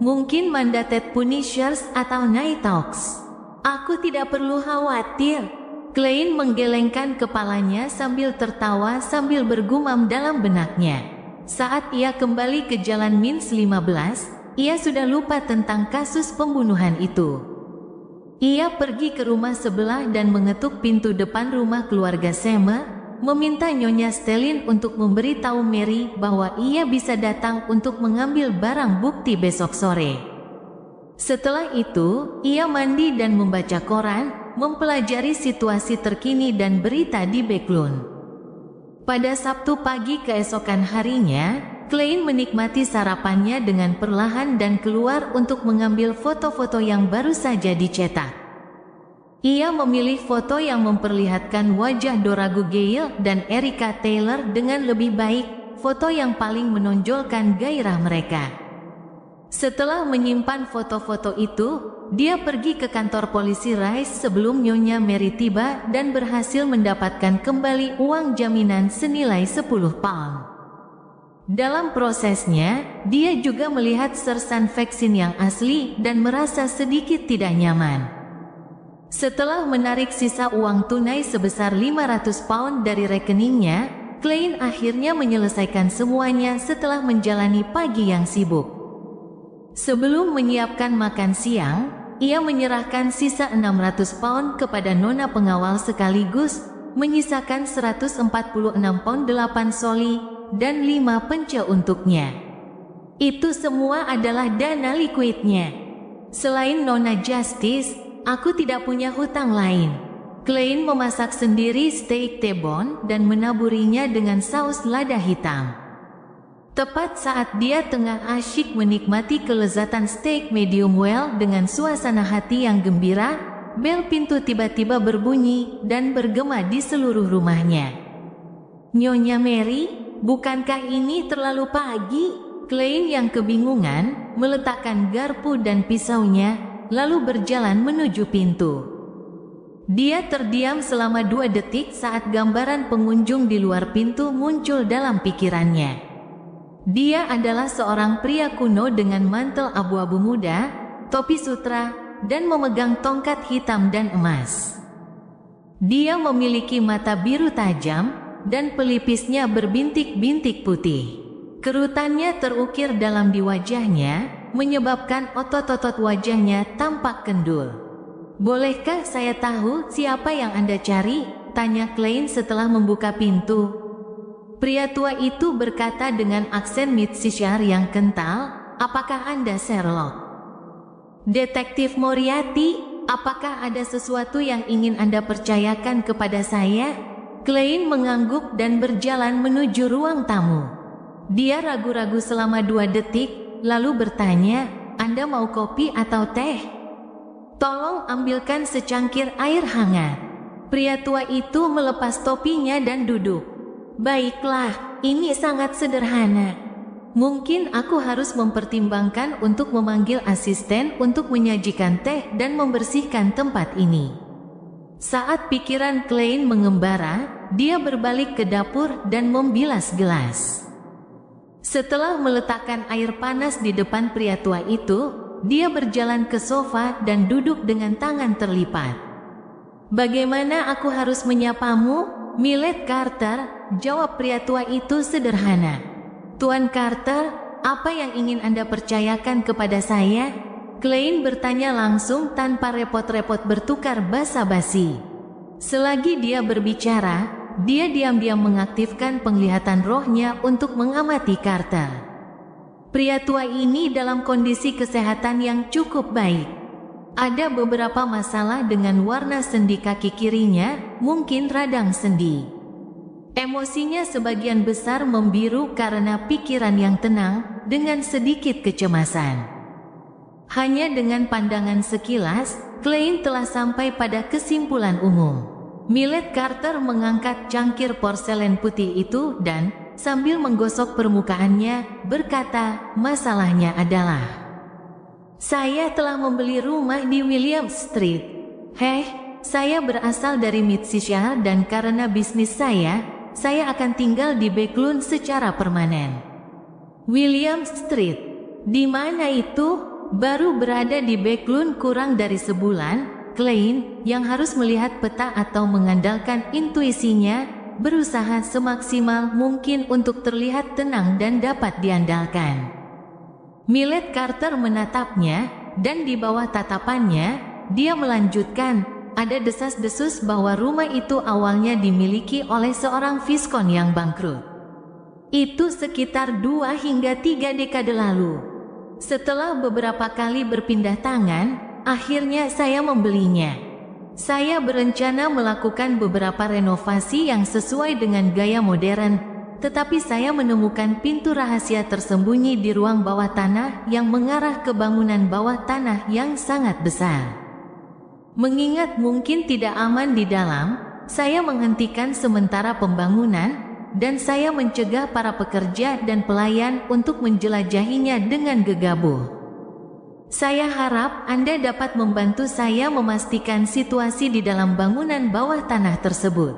Mungkin Mandated Punishers atau Night Hawks. Aku tidak perlu khawatir. Klein menggelengkan kepalanya sambil tertawa sambil bergumam dalam benaknya. Saat ia kembali ke jalan Mins 15, ia sudah lupa tentang kasus pembunuhan itu. Ia pergi ke rumah sebelah dan mengetuk pintu depan rumah keluarga Sema, meminta Nyonya Stelin untuk memberitahu Mary bahwa ia bisa datang untuk mengambil barang bukti besok sore. Setelah itu, ia mandi dan membaca koran, mempelajari situasi terkini dan berita di Backlund. Pada Sabtu pagi keesokan harinya, Klein menikmati sarapannya dengan perlahan dan keluar untuk mengambil foto-foto yang baru saja dicetak. Ia memilih foto yang memperlihatkan wajah Dorago Gale dan Erika Taylor dengan lebih baik, foto yang paling menonjolkan gairah mereka. Setelah menyimpan foto-foto itu, dia pergi ke kantor polisi Rice sebelum Nyonya Mary tiba dan berhasil mendapatkan kembali uang jaminan senilai 10 pound. Dalam prosesnya, dia juga melihat sersan vaksin yang asli dan merasa sedikit tidak nyaman. Setelah menarik sisa uang tunai sebesar 500 pound dari rekeningnya, Klein akhirnya menyelesaikan semuanya setelah menjalani pagi yang sibuk. Sebelum menyiapkan makan siang, ia menyerahkan sisa 600 pound kepada nona pengawal sekaligus, menyisakan 146 pound 8 soli, dan 5 pence untuknya. Itu semua adalah dana likuidnya. Selain Nona Justice, aku tidak punya hutang lain. Klein memasak sendiri steak T-bone dan menaburinya dengan saus lada hitam. Tepat saat dia tengah asyik menikmati kelezatan steak medium well dengan suasana hati yang gembira, bel pintu tiba-tiba berbunyi dan bergema di seluruh rumahnya. Nyonya Mary, bukankah ini terlalu pagi? Klein yang kebingungan, meletakkan garpu dan pisaunya, lalu berjalan menuju pintu. Dia terdiam selama 2 detik saat gambaran pengunjung di luar pintu muncul dalam pikirannya. Dia adalah seorang pria kuno dengan mantel abu-abu muda, topi sutra, dan memegang tongkat hitam dan emas. Dia memiliki mata biru tajam, dan pelipisnya berbintik-bintik putih. Kerutannya terukir dalam di wajahnya, menyebabkan otot-otot wajahnya tampak kendul. Bolehkah saya tahu siapa yang Anda cari? Tanya Klein setelah membuka pintu. Pria tua itu berkata dengan aksen Midshire yang kental, apakah Anda Sherlock? Detektif Moriarty, apakah ada sesuatu yang ingin Anda percayakan kepada saya? Klein mengangguk dan berjalan menuju ruang tamu. Dia ragu-ragu selama 2 detik, lalu bertanya, Anda mau kopi atau teh? Tolong ambilkan secangkir air hangat. Pria tua itu melepas topinya dan duduk. Baiklah, ini sangat sederhana. Mungkin aku harus mempertimbangkan untuk memanggil asisten untuk menyajikan teh dan membersihkan tempat ini. Saat pikiran Klein mengembara, dia berbalik ke dapur dan membilas gelas. Setelah meletakkan air panas di depan pria tua itu, dia berjalan ke sofa dan duduk dengan tangan terlipat. Bagaimana aku harus menyapamu? Millet Carter, jawab pria tua itu sederhana. Tuan Carter, apa yang ingin Anda percayakan kepada saya? Klein bertanya langsung tanpa repot-repot bertukar basa-basi. Selagi dia berbicara, dia diam-diam mengaktifkan penglihatan rohnya untuk mengamati Carter. Pria tua ini dalam kondisi kesehatan yang cukup baik. Ada beberapa masalah dengan warna sendi kaki kirinya, mungkin radang sendi. Emosinya sebagian besar membiru karena pikiran yang tenang, dengan sedikit kecemasan. Hanya dengan pandangan sekilas, Klein telah sampai pada kesimpulan umum. Millet Carter mengangkat cangkir porselen putih itu dan, sambil menggosok permukaannya, berkata, masalahnya adalah, saya telah membeli rumah di William Street. Saya berasal dari Mid-Cheshire dan karena bisnis saya akan tinggal di Backlawn secara permanen. William Street, di mana itu? Baru berada di Backlawn kurang dari sebulan. Klein, yang harus melihat peta atau mengandalkan intuisinya, berusaha semaksimal mungkin untuk terlihat tenang dan dapat diandalkan. Millet Carter menatapnya, dan di bawah tatapannya, dia melanjutkan, ada desas-desus bahwa rumah itu awalnya dimiliki oleh seorang Viscount yang bangkrut. Itu sekitar 2 hingga 3 dekade lalu. Setelah beberapa kali berpindah tangan, akhirnya saya membelinya. Saya berencana melakukan beberapa renovasi yang sesuai dengan gaya modern, tetapi saya menemukan pintu rahasia tersembunyi di ruang bawah tanah yang mengarah ke bangunan bawah tanah yang sangat besar. Mengingat mungkin tidak aman di dalam, saya menghentikan sementara pembangunan, dan saya mencegah para pekerja dan pelayan untuk menjelajahinya dengan gegabah. Saya harap Anda dapat membantu saya memastikan situasi di dalam bangunan bawah tanah tersebut.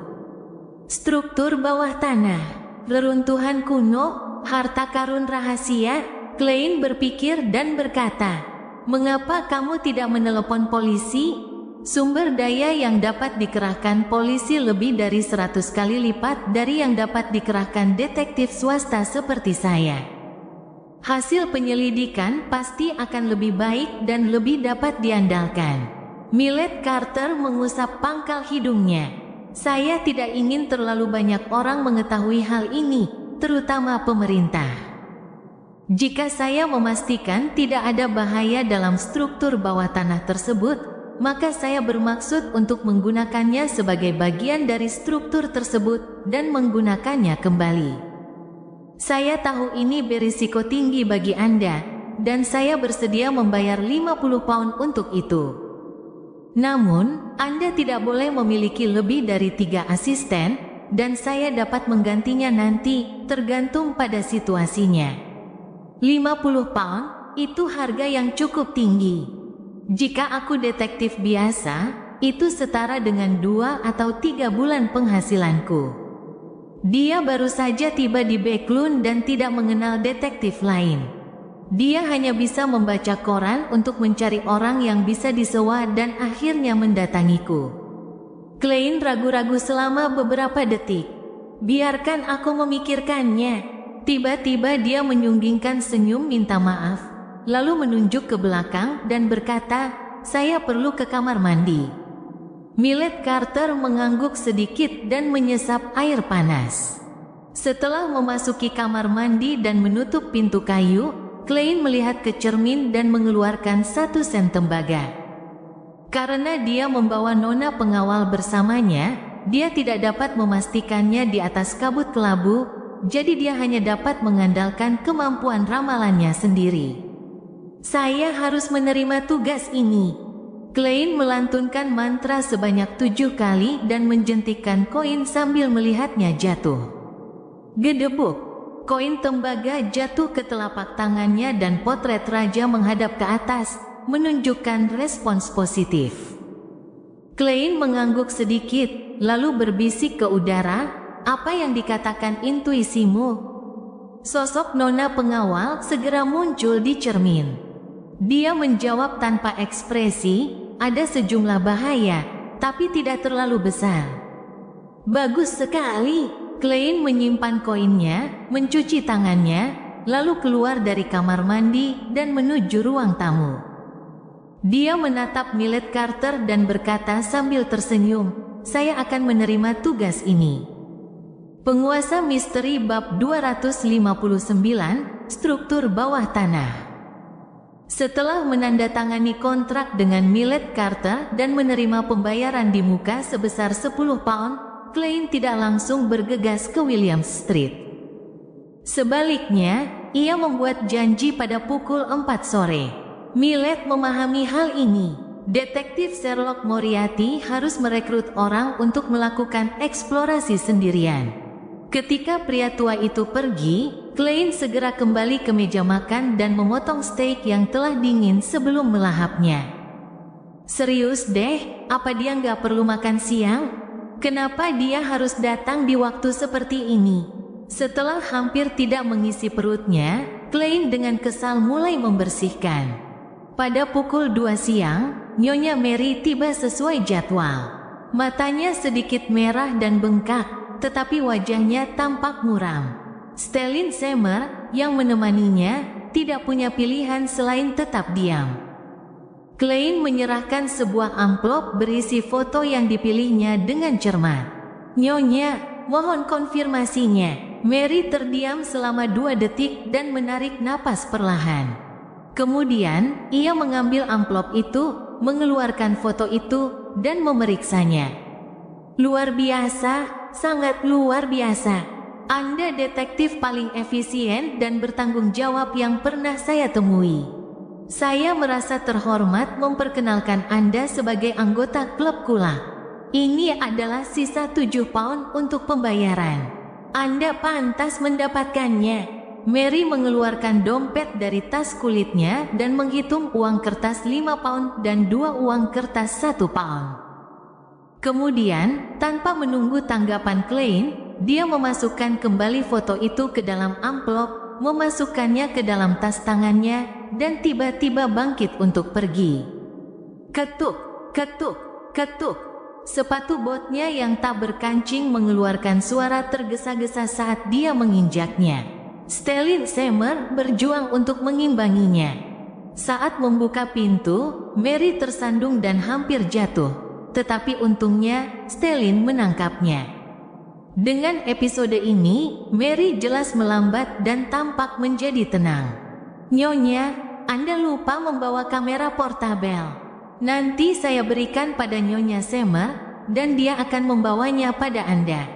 Struktur bawah tanah, reruntuhan kuno, harta karun rahasia. Klein berpikir dan berkata, mengapa kamu tidak menelepon polisi? Sumber daya yang dapat dikerahkan polisi lebih dari 100 kali lipat dari yang dapat dikerahkan detektif swasta seperti saya. Hasil penyelidikan pasti akan lebih baik dan lebih dapat diandalkan. Millet Carter mengusap pangkal hidungnya. Saya tidak ingin terlalu banyak orang mengetahui hal ini, terutama pemerintah. Jika saya memastikan tidak ada bahaya dalam struktur bawah tanah tersebut, maka saya bermaksud untuk menggunakannya sebagai bagian dari struktur tersebut dan menggunakannya kembali. Saya tahu ini berisiko tinggi bagi Anda, dan saya bersedia membayar 50 pound untuk itu. Namun, Anda tidak boleh memiliki lebih dari 3 asisten, dan saya dapat menggantinya nanti, tergantung pada situasinya. 50 pound, itu harga yang cukup tinggi. Jika aku detektif biasa, itu setara dengan 2 atau 3 bulan penghasilanku. Dia baru saja tiba di Backlawn dan tidak mengenal detektif lain. Dia hanya bisa membaca koran untuk mencari orang yang bisa disewa dan akhirnya mendatangiku. Klein ragu-ragu selama beberapa detik. Biarkan aku memikirkannya. Tiba-tiba dia menyunggingkan senyum minta maaf. Lalu menunjuk ke belakang dan berkata, saya perlu ke kamar mandi. Millet Carter mengangguk sedikit dan menyesap air panas. Setelah memasuki kamar mandi dan menutup pintu kayu, Klein melihat ke cermin dan mengeluarkan 1 sen tembaga. Karena dia membawa nona pengawal bersamanya, dia tidak dapat memastikannya di atas kabut kelabu, jadi dia hanya dapat mengandalkan kemampuan ramalannya sendiri. Saya harus menerima tugas ini. Klein melantunkan mantra sebanyak 7 kali dan menjentikkan koin sambil melihatnya jatuh. Gedebuk. Koin tembaga jatuh ke telapak tangannya dan potret raja menghadap ke atas, menunjukkan respons positif. Klein mengangguk sedikit, lalu berbisik ke udara, apa yang dikatakan intuisimu? Sosok nona pengawal segera muncul di cermin. Dia menjawab tanpa ekspresi, ada sejumlah bahaya, tapi tidak terlalu besar. Bagus sekali. Klein menyimpan koinnya, mencuci tangannya, lalu keluar dari kamar mandi dan menuju ruang tamu. Dia menatap Millet Carter dan berkata sambil tersenyum, saya akan menerima tugas ini. Penguasa misteri bab 259, struktur bawah tanah. Setelah menandatangani kontrak dengan Millet Carter dan menerima pembayaran di muka sebesar 10 pound, Klein tidak langsung bergegas ke William Street. Sebaliknya, ia membuat janji pada pukul 4 sore. Millet memahami hal ini. Detektif Sherlock Moriarty harus merekrut orang untuk melakukan eksplorasi sendirian. Ketika pria tua itu pergi, Klein segera kembali ke meja makan dan memotong steak yang telah dingin sebelum melahapnya. Serius deh, apa dia nggak perlu makan siang? Kenapa dia harus datang di waktu seperti ini? Setelah hampir tidak mengisi perutnya, Klein dengan kesal mulai membersihkan. Pada pukul 2 siang, Nyonya Mary tiba sesuai jadwal. Matanya sedikit merah dan bengkak, tetapi wajahnya tampak muram. Stellin Seymour yang menemaninya tidak punya pilihan selain tetap diam. Klein menyerahkan sebuah amplop berisi foto yang dipilihnya dengan cermat. Nyonya, mohon konfirmasinya. Mary terdiam selama 2 detik dan menarik napas perlahan. Kemudian, ia mengambil amplop itu, mengeluarkan foto itu, dan memeriksanya. Luar biasa, sangat luar biasa. Anda detektif paling efisien dan bertanggung jawab yang pernah saya temui. Saya merasa terhormat memperkenalkan Anda sebagai anggota klub kula. Ini adalah sisa 7 pound untuk pembayaran. Anda pantas mendapatkannya. Mary mengeluarkan dompet dari tas kulitnya dan menghitung uang kertas 5 pound dan 2 uang kertas 1 pound. Kemudian, tanpa menunggu tanggapan Klein, dia memasukkan kembali foto itu ke dalam amplop, memasukkannya ke dalam tas tangannya, dan tiba-tiba bangkit untuk pergi. Ketuk, ketuk, ketuk. Sepatu botnya yang tak berkancing mengeluarkan suara tergesa-gesa saat dia menginjaknya. Stellin Seymour berjuang untuk mengimbanginya. Saat membuka pintu, Mary tersandung dan hampir jatuh. Tetapi untungnya, Stellin menangkapnya. Dengan episode ini, Mary jelas melambat dan tampak menjadi tenang. Nyonya, Anda lupa membawa kamera portabel. Nanti saya berikan pada Nyonya Seymour, dan dia akan membawanya pada Anda.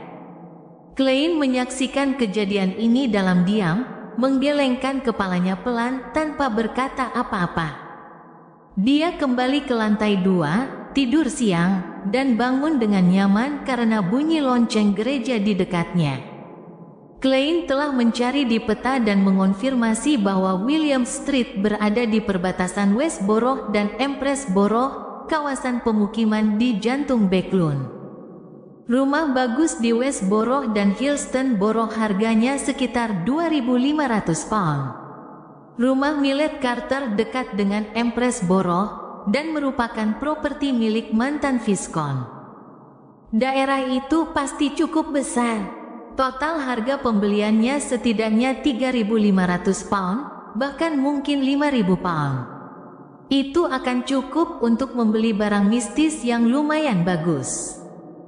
Klein menyaksikan kejadian ini dalam diam, menggelengkan kepalanya pelan tanpa berkata apa-apa. Dia kembali ke lantai 2, tidur siang, dan bangun dengan nyaman karena bunyi lonceng gereja di dekatnya. Klein telah mencari di peta dan mengonfirmasi bahwa William Street berada di perbatasan Westborough dan Empress Borough, kawasan pemukiman di jantung Backlund. Rumah bagus di Westborough dan Hillston Borough harganya sekitar 2.500 pound. Rumah Millet Carter dekat dengan Empress Borough dan merupakan properti milik mantan Viscount. Daerah itu pasti cukup besar. Total harga pembeliannya setidaknya 3.500 pound, bahkan mungkin 5.000 pound. Itu akan cukup untuk membeli barang mistis yang lumayan bagus.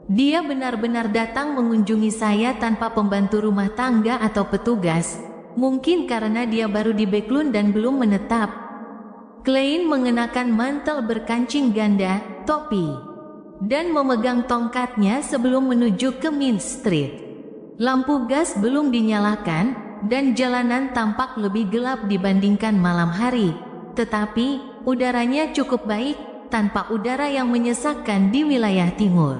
Dia benar-benar datang mengunjungi saya tanpa pembantu rumah tangga atau petugas, mungkin karena dia baru di Backlund dan belum menetap. Klein mengenakan mantel berkancing ganda, topi, dan memegang tongkatnya sebelum menuju ke Main Street. Lampu gas belum dinyalakan, dan jalanan tampak lebih gelap dibandingkan malam hari, tetapi udaranya cukup baik, tanpa udara yang menyesakkan di wilayah timur.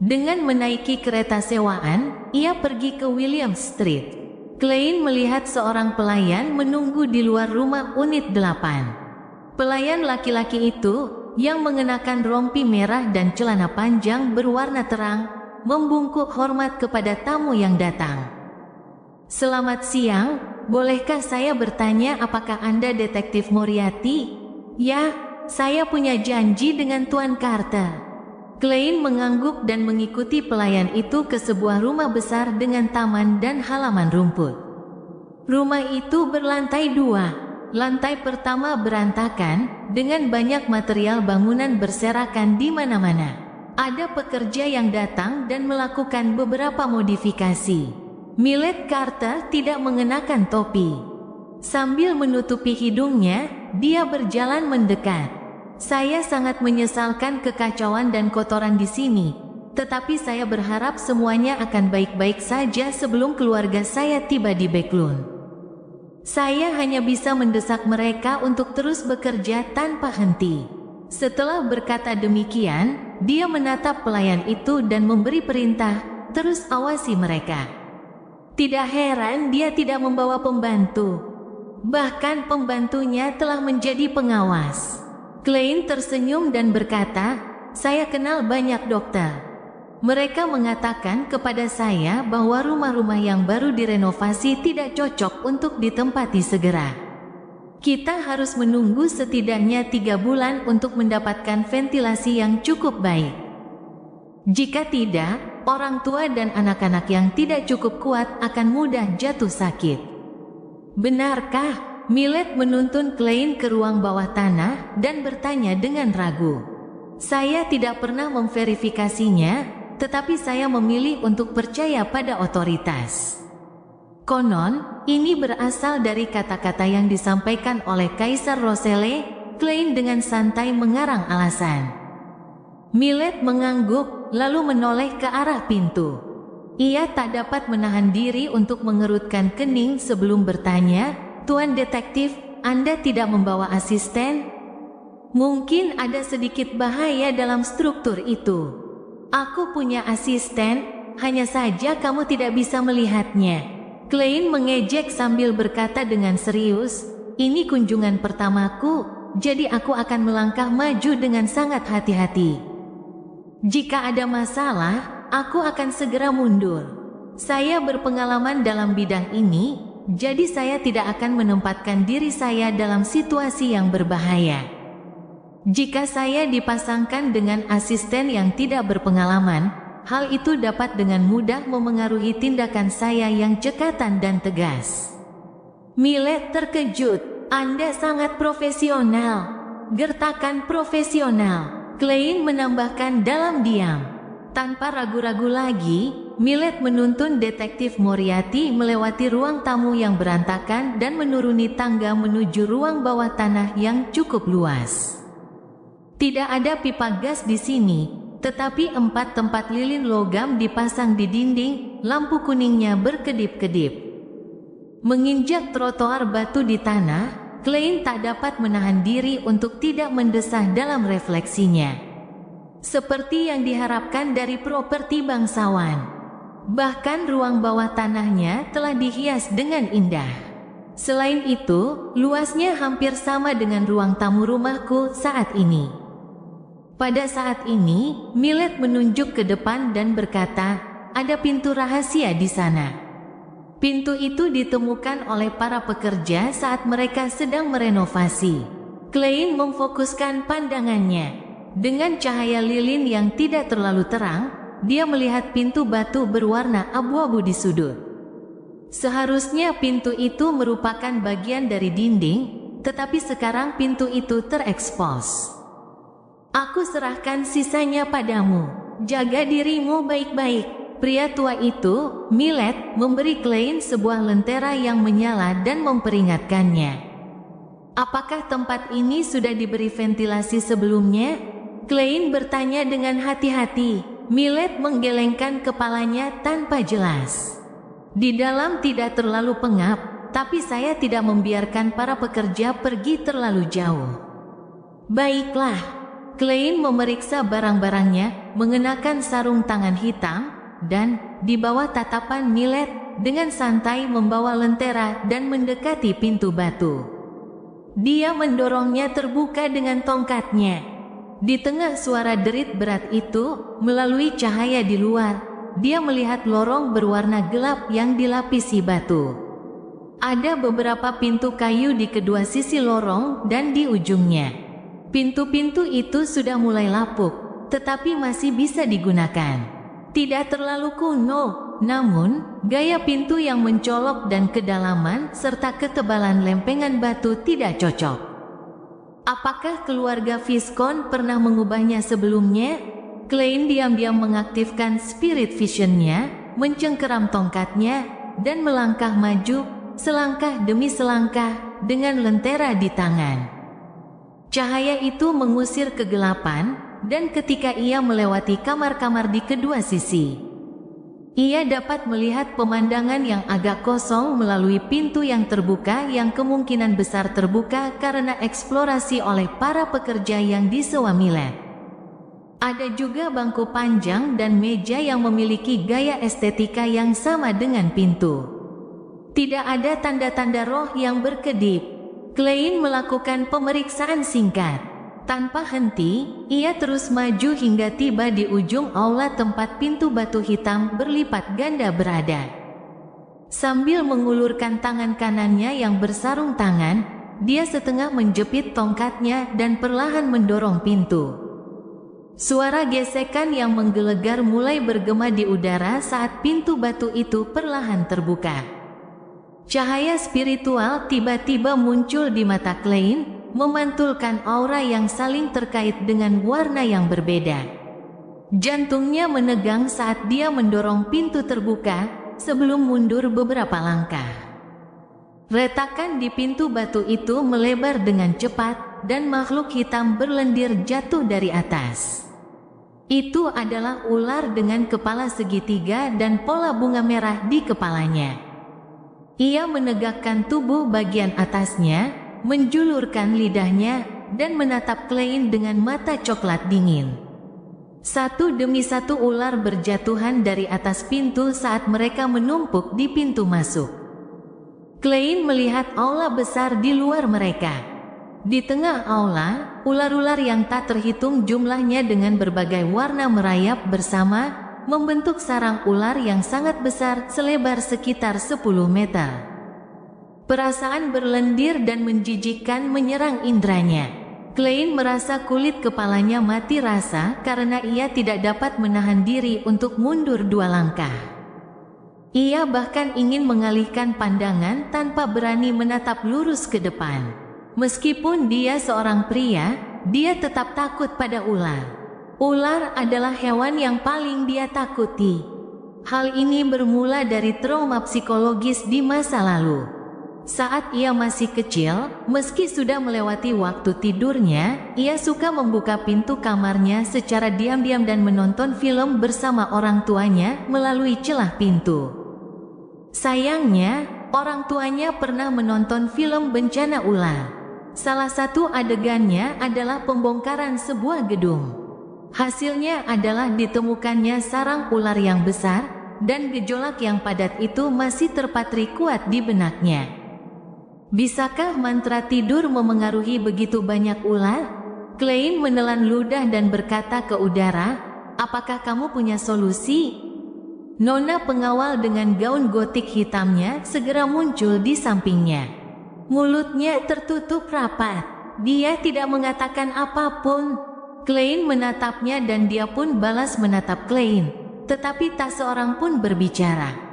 Dengan menaiki kereta sewaan, ia pergi ke William Street. Klein melihat seorang pelayan menunggu di luar rumah unit 8. Pelayan laki-laki itu, yang mengenakan rompi merah dan celana panjang berwarna terang, membungkuk hormat kepada tamu yang datang. Selamat siang, bolehkah saya bertanya apakah Anda detektif Moriarty? Ya, saya punya janji dengan Tuan Carter. Klein mengangguk dan mengikuti pelayan itu ke sebuah rumah besar dengan taman dan halaman rumput. Rumah itu berlantai 2. Lantai pertama berantakan, dengan banyak material bangunan berserakan di mana-mana. Ada pekerja yang datang dan melakukan beberapa modifikasi. Millet Carter tidak mengenakan topi. Sambil menutupi hidungnya, dia berjalan mendekat. Saya sangat menyesalkan kekacauan dan kotoran di sini, tetapi saya berharap semuanya akan baik-baik saja sebelum keluarga saya tiba di Backlund. Saya hanya bisa mendesak mereka untuk terus bekerja tanpa henti. Setelah berkata demikian, dia menatap pelayan itu dan memberi perintah, terus awasi mereka. Tidak heran dia tidak membawa pembantu. Bahkan pembantunya telah menjadi pengawas. Klein tersenyum dan berkata, "Saya kenal banyak dokter. Mereka mengatakan kepada saya bahwa rumah-rumah yang baru direnovasi tidak cocok untuk ditempati segera. Kita harus menunggu setidaknya 3 bulan untuk mendapatkan ventilasi yang cukup baik. Jika tidak, orang tua dan anak-anak yang tidak cukup kuat akan mudah jatuh sakit." "Benarkah?" Millet menuntun Klein ke ruang bawah tanah dan bertanya dengan ragu. "Saya tidak pernah memverifikasinya, tetapi saya memilih untuk percaya pada otoritas." Konon, ini berasal dari kata-kata yang disampaikan oleh Kaisar Roselle. Klein dengan santai mengarang alasan. Millet mengangguk, lalu menoleh ke arah pintu. Ia tak dapat menahan diri untuk mengerutkan kening sebelum bertanya, "Tuan detektif, Anda tidak membawa asisten?" "Mungkin ada sedikit bahaya dalam struktur itu." "Aku punya asisten, hanya saja kamu tidak bisa melihatnya." Klein mengejek sambil berkata dengan serius, "Ini kunjungan pertamaku, jadi aku akan melangkah maju dengan sangat hati-hati. Jika ada masalah, aku akan segera mundur. Saya berpengalaman dalam bidang ini, jadi saya tidak akan menempatkan diri saya dalam situasi yang berbahaya. Jika saya dipasangkan dengan asisten yang tidak berpengalaman, hal itu dapat dengan mudah memengaruhi tindakan saya yang cekatan dan tegas." Millet terkejut. "Anda sangat profesional." "Gertakan profesional," Klein menambahkan dalam diam. Tanpa ragu-ragu lagi, Millet menuntun detektif Moriarty melewati ruang tamu yang berantakan dan menuruni tangga menuju ruang bawah tanah yang cukup luas. Tidak ada pipa gas di sini, tetapi 4 tempat lilin logam dipasang di dinding, lampu kuningnya berkedip-kedip. Menginjak trotoar batu di tanah, Klein tak dapat menahan diri untuk tidak mendesah dalam refleksinya. Seperti yang diharapkan dari properti bangsawan. Bahkan ruang bawah tanahnya telah dihias dengan indah. Selain itu, luasnya hampir sama dengan ruang tamu rumahku saat ini. Pada saat ini, Millet menunjuk ke depan dan berkata, "Ada pintu rahasia di sana." Pintu itu ditemukan oleh para pekerja saat mereka sedang merenovasi. Klein memfokuskan pandangannya. Dengan cahaya lilin yang tidak terlalu terang, dia melihat pintu batu berwarna abu-abu di sudut. Seharusnya pintu itu merupakan bagian dari dinding, tetapi sekarang pintu itu terekspos. "Aku serahkan sisanya padamu. Jaga dirimu baik-baik." Pria tua itu, Millet, memberi Klein sebuah lentera yang menyala dan memperingatkannya. "Apakah tempat ini sudah diberi ventilasi sebelumnya?" Klein bertanya dengan hati-hati. Millet menggelengkan kepalanya tanpa jelas. "Di dalam tidak terlalu pengap, tapi saya tidak membiarkan para pekerja pergi terlalu jauh." "Baiklah." Klein memeriksa barang-barangnya, mengenakan sarung tangan hitam, dan, di bawah tatapan Millet, dengan santai membawa lentera dan mendekati pintu batu. Dia mendorongnya terbuka dengan tongkatnya. Di tengah suara derit berat itu, melalui cahaya di luar, dia melihat lorong berwarna gelap yang dilapisi batu. Ada beberapa pintu kayu di kedua sisi lorong dan di ujungnya. Pintu-pintu itu sudah mulai lapuk, tetapi masih bisa digunakan. Tidak terlalu kuno, namun, gaya pintu yang mencolok dan kedalaman serta ketebalan lempengan batu tidak cocok. Apakah keluarga Viscount pernah mengubahnya sebelumnya? Klein diam-diam mengaktifkan spirit vision-nya, mencengkeram tongkatnya, dan melangkah maju, selangkah demi selangkah, dengan lentera di tangan. Cahaya itu mengusir kegelapan, dan ketika ia melewati kamar-kamar di kedua sisi, ia dapat melihat pemandangan yang agak kosong melalui pintu yang terbuka yang kemungkinan besar terbuka karena eksplorasi oleh para pekerja yang disewa Millet. Ada juga bangku panjang dan meja yang memiliki gaya estetika yang sama dengan pintu. Tidak ada tanda-tanda roh yang berkedip. Klein melakukan pemeriksaan singkat. Tanpa henti, ia terus maju hingga tiba di ujung aula tempat pintu batu hitam berlipat ganda berada. Sambil mengulurkan tangan kanannya yang bersarung tangan, dia setengah menjepit tongkatnya dan perlahan mendorong pintu. Suara gesekan yang menggelegar mulai bergema di udara saat pintu batu itu perlahan terbuka. Cahaya spiritual tiba-tiba muncul di mata Klein, memantulkan aura yang saling terkait dengan warna yang berbeda. Jantungnya menegang saat dia mendorong pintu terbuka, sebelum mundur beberapa langkah. Retakan di pintu batu itu melebar dengan cepat, dan makhluk hitam berlendir jatuh dari atas. Itu adalah ular dengan kepala segitiga dan pola bunga merah di kepalanya. Ia menegakkan tubuh bagian atasnya, menjulurkan lidahnya, dan menatap Klein dengan mata coklat dingin. Satu demi satu ular berjatuhan dari atas pintu saat mereka menumpuk di pintu masuk. Klein melihat aula besar di luar mereka. Di tengah aula, ular-ular yang tak terhitung jumlahnya dengan berbagai warna merayap bersama, membentuk sarang ular yang sangat besar selebar sekitar 10 meter. Perasaan berlendir dan menjijikkan menyerang indranya. Klein merasa kulit kepalanya mati rasa karena ia tidak dapat menahan diri untuk mundur 2 langkah. Ia bahkan ingin mengalihkan pandangan tanpa berani menatap lurus ke depan. Meskipun dia seorang pria, dia tetap takut pada ular. Ular adalah hewan yang paling dia takuti. Hal ini bermula dari trauma psikologis di masa lalu. Saat ia masih kecil, meski sudah melewati waktu tidurnya, ia suka membuka pintu kamarnya secara diam-diam dan menonton film bersama orang tuanya melalui celah pintu. Sayangnya, orang tuanya pernah menonton film bencana ular. Salah satu adegannya adalah pembongkaran sebuah gedung. Hasilnya adalah ditemukannya sarang ular yang besar, dan gejolak yang padat itu masih terpatri kuat di benaknya. Bisakah mantra tidur memengaruhi begitu banyak ular? Klein menelan ludah dan berkata ke udara, "Apakah kamu punya solusi?" Nona pengawal dengan gaun gotik hitamnya segera muncul di sampingnya. Mulutnya tertutup rapat. Dia tidak mengatakan apapun. Klein menatapnya dan dia pun balas menatap Klein, tetapi tak seorang pun berbicara.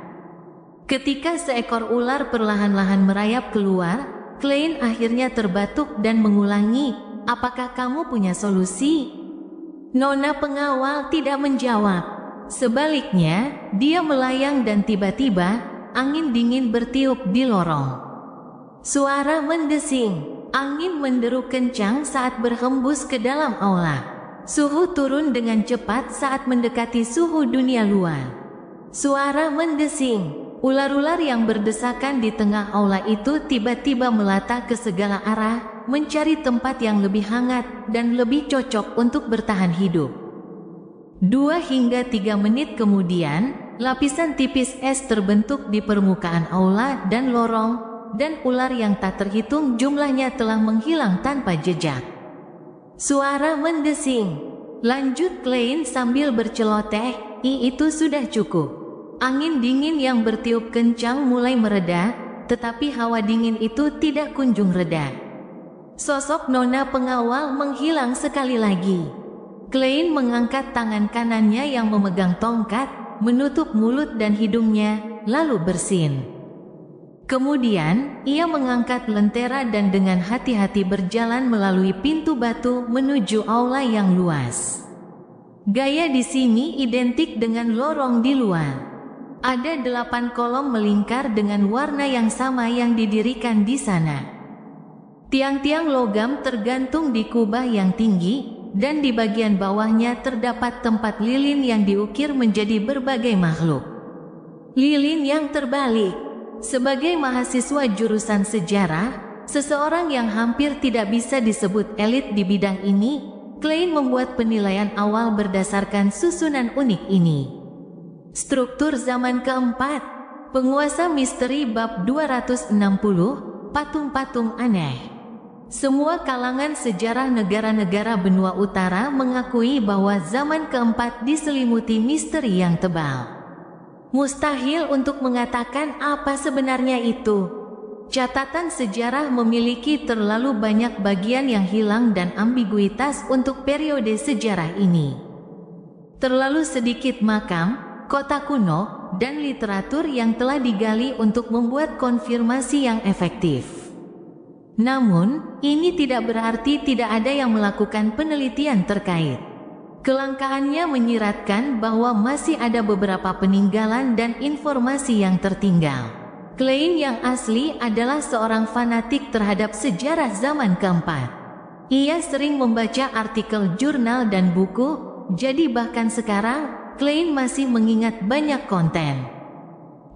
Ketika seekor ular perlahan-lahan merayap keluar, Klein akhirnya terbatuk dan mengulangi, "Apakah kamu punya solusi?" Nona pengawal tidak menjawab. Sebaliknya, dia melayang dan tiba-tiba, angin dingin bertiup di lorong. Suara mendesing, angin menderu kencang saat berhembus ke dalam aula. Suhu turun dengan cepat saat mendekati suhu dunia luar. Suara mendesing. Ular-ular yang berdesakan di tengah aula itu tiba-tiba melata ke segala arah, mencari tempat yang lebih hangat dan lebih cocok untuk bertahan hidup. 2 hingga 3 menit kemudian, lapisan tipis es terbentuk di permukaan aula dan lorong, dan ular yang tak terhitung jumlahnya telah menghilang tanpa jejak. Suara mendesing. Lanjut Klein sambil berceloteh, "Itu sudah cukup." Angin dingin yang bertiup kencang mulai mereda, tetapi hawa dingin itu tidak kunjung reda. Sosok nona pengawal menghilang sekali lagi. Klein mengangkat tangan kanannya yang memegang tongkat, menutup mulut dan hidungnya, lalu bersin. Kemudian, ia mengangkat lentera dan dengan hati-hati berjalan melalui pintu batu menuju aula yang luas. Gaya di sini identik dengan lorong di luar. Ada 8 kolom melingkar dengan warna yang sama yang didirikan di sana. Tiang-tiang logam tergantung di kubah yang tinggi, dan di bagian bawahnya terdapat tempat lilin yang diukir menjadi berbagai makhluk. Lilin yang terbalik. Sebagai mahasiswa jurusan sejarah, seseorang yang hampir tidak bisa disebut elit di bidang ini, Klein membuat penilaian awal berdasarkan susunan unik ini. Struktur zaman keempat. Penguasa misteri bab 260, patung-patung aneh. Semua kalangan sejarah negara-negara benua utara mengakui bahwa zaman keempat diselimuti misteri yang tebal. Mustahil untuk mengatakan apa sebenarnya itu. Catatan sejarah memiliki terlalu banyak bagian yang hilang dan ambiguitas untuk periode sejarah ini. Terlalu sedikit makam, kota kuno, dan literatur yang telah digali untuk membuat konfirmasi yang efektif. Namun, ini tidak berarti tidak ada yang melakukan penelitian terkait. Kelangkaannya menyiratkan bahwa masih ada beberapa peninggalan dan informasi yang tertinggal. Klein yang asli adalah seorang fanatik terhadap sejarah zaman keempat. Ia sering membaca artikel jurnal dan buku, jadi bahkan sekarang, Klein masih mengingat banyak konten.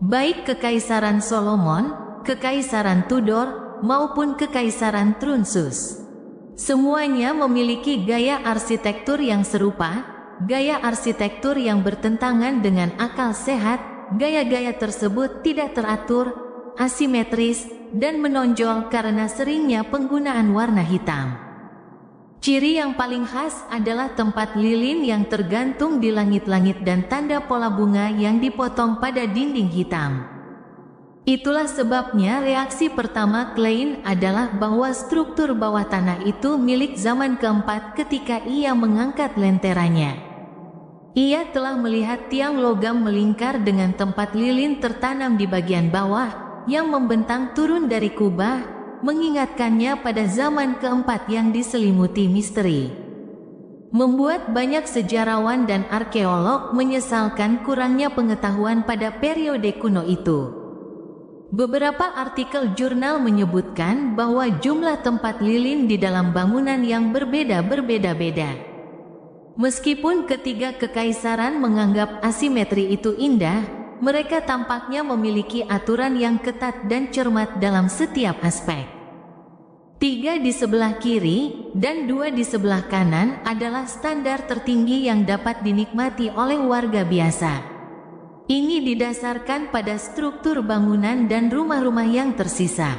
Baik Kekaisaran Solomon, Kekaisaran Tudor, maupun Kekaisaran Trunsus. Semuanya memiliki gaya arsitektur yang serupa, gaya arsitektur yang bertentangan dengan akal sehat. Gaya-gaya tersebut tidak teratur, asimetris, dan menonjol karena seringnya penggunaan warna hitam. Ciri yang paling khas adalah tempat lilin yang tergantung di langit-langit dan tanda pola bunga yang dipotong pada dinding hitam. Itulah sebabnya reaksi pertama Klein adalah bahwa struktur bawah tanah itu milik zaman keempat ketika ia mengangkat lenteranya. Ia telah melihat tiang logam melingkar dengan tempat lilin tertanam di bagian bawah yang membentang turun dari kubah, mengingatkannya pada zaman keempat yang diselimuti misteri. Membuat banyak sejarawan dan arkeolog menyesalkan kurangnya pengetahuan pada periode kuno itu. Beberapa artikel jurnal menyebutkan bahwa jumlah tempat lilin di dalam bangunan yang berbeda-beda. Meskipun ketiga kekaisaran menganggap asimetri itu indah, mereka tampaknya memiliki aturan yang ketat dan cermat dalam setiap aspek. 3 di sebelah kiri dan 2 di sebelah kanan adalah standar tertinggi yang dapat dinikmati oleh warga biasa. Ini didasarkan pada struktur bangunan dan rumah-rumah yang tersisa.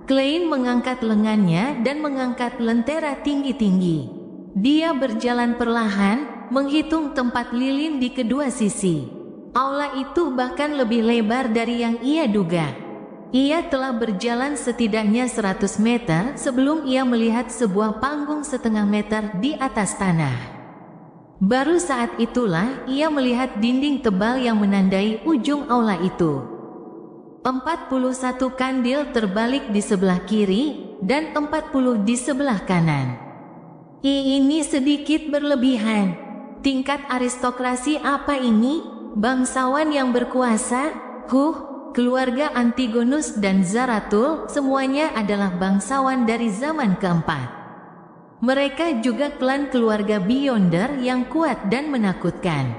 Klein mengangkat lengannya dan mengangkat lentera tinggi-tinggi. Dia berjalan perlahan, menghitung tempat lilin di kedua sisi. Aula itu bahkan lebih lebar dari yang ia duga. Ia telah berjalan setidaknya 100 meter sebelum ia melihat sebuah panggung setengah meter di atas tanah. Baru saat itulah ia melihat dinding tebal yang menandai ujung aula itu. 41 kandil terbalik di sebelah kiri dan 40 di sebelah kanan. Ini sedikit berlebihan. Tingkat aristokrasi apa ini? Bangsawan yang berkuasa? Keluarga Antigonus dan Zaratul semuanya adalah bangsawan dari zaman keempat. Mereka juga klan keluarga Beyonder yang kuat dan menakutkan.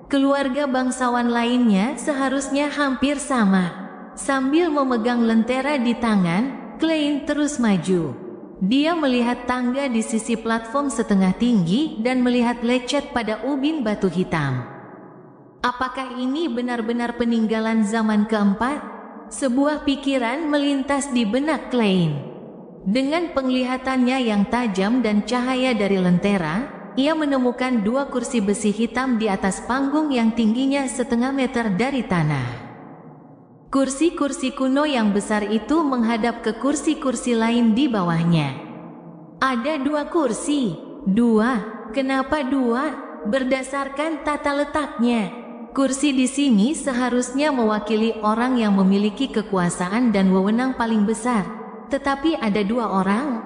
Keluarga bangsawan lainnya seharusnya hampir sama. Sambil memegang lentera di tangan, Klein terus maju. Dia melihat tangga di sisi platform setengah tinggi dan melihat lecet pada ubin batu hitam. Apakah ini benar-benar peninggalan zaman keempat? Sebuah pikiran melintas di benak Klein. Dengan penglihatannya yang tajam dan cahaya dari lentera, ia menemukan 2 kursi besi hitam di atas panggung yang tingginya setengah meter dari tanah. Kursi-kursi kuno yang besar itu menghadap ke kursi-kursi lain di bawahnya. Ada 2 kursi. 2. Kenapa 2? Berdasarkan tata letaknya. Kursi di sini seharusnya mewakili orang yang memiliki kekuasaan dan wewenang paling besar. Tetapi ada 2 orang.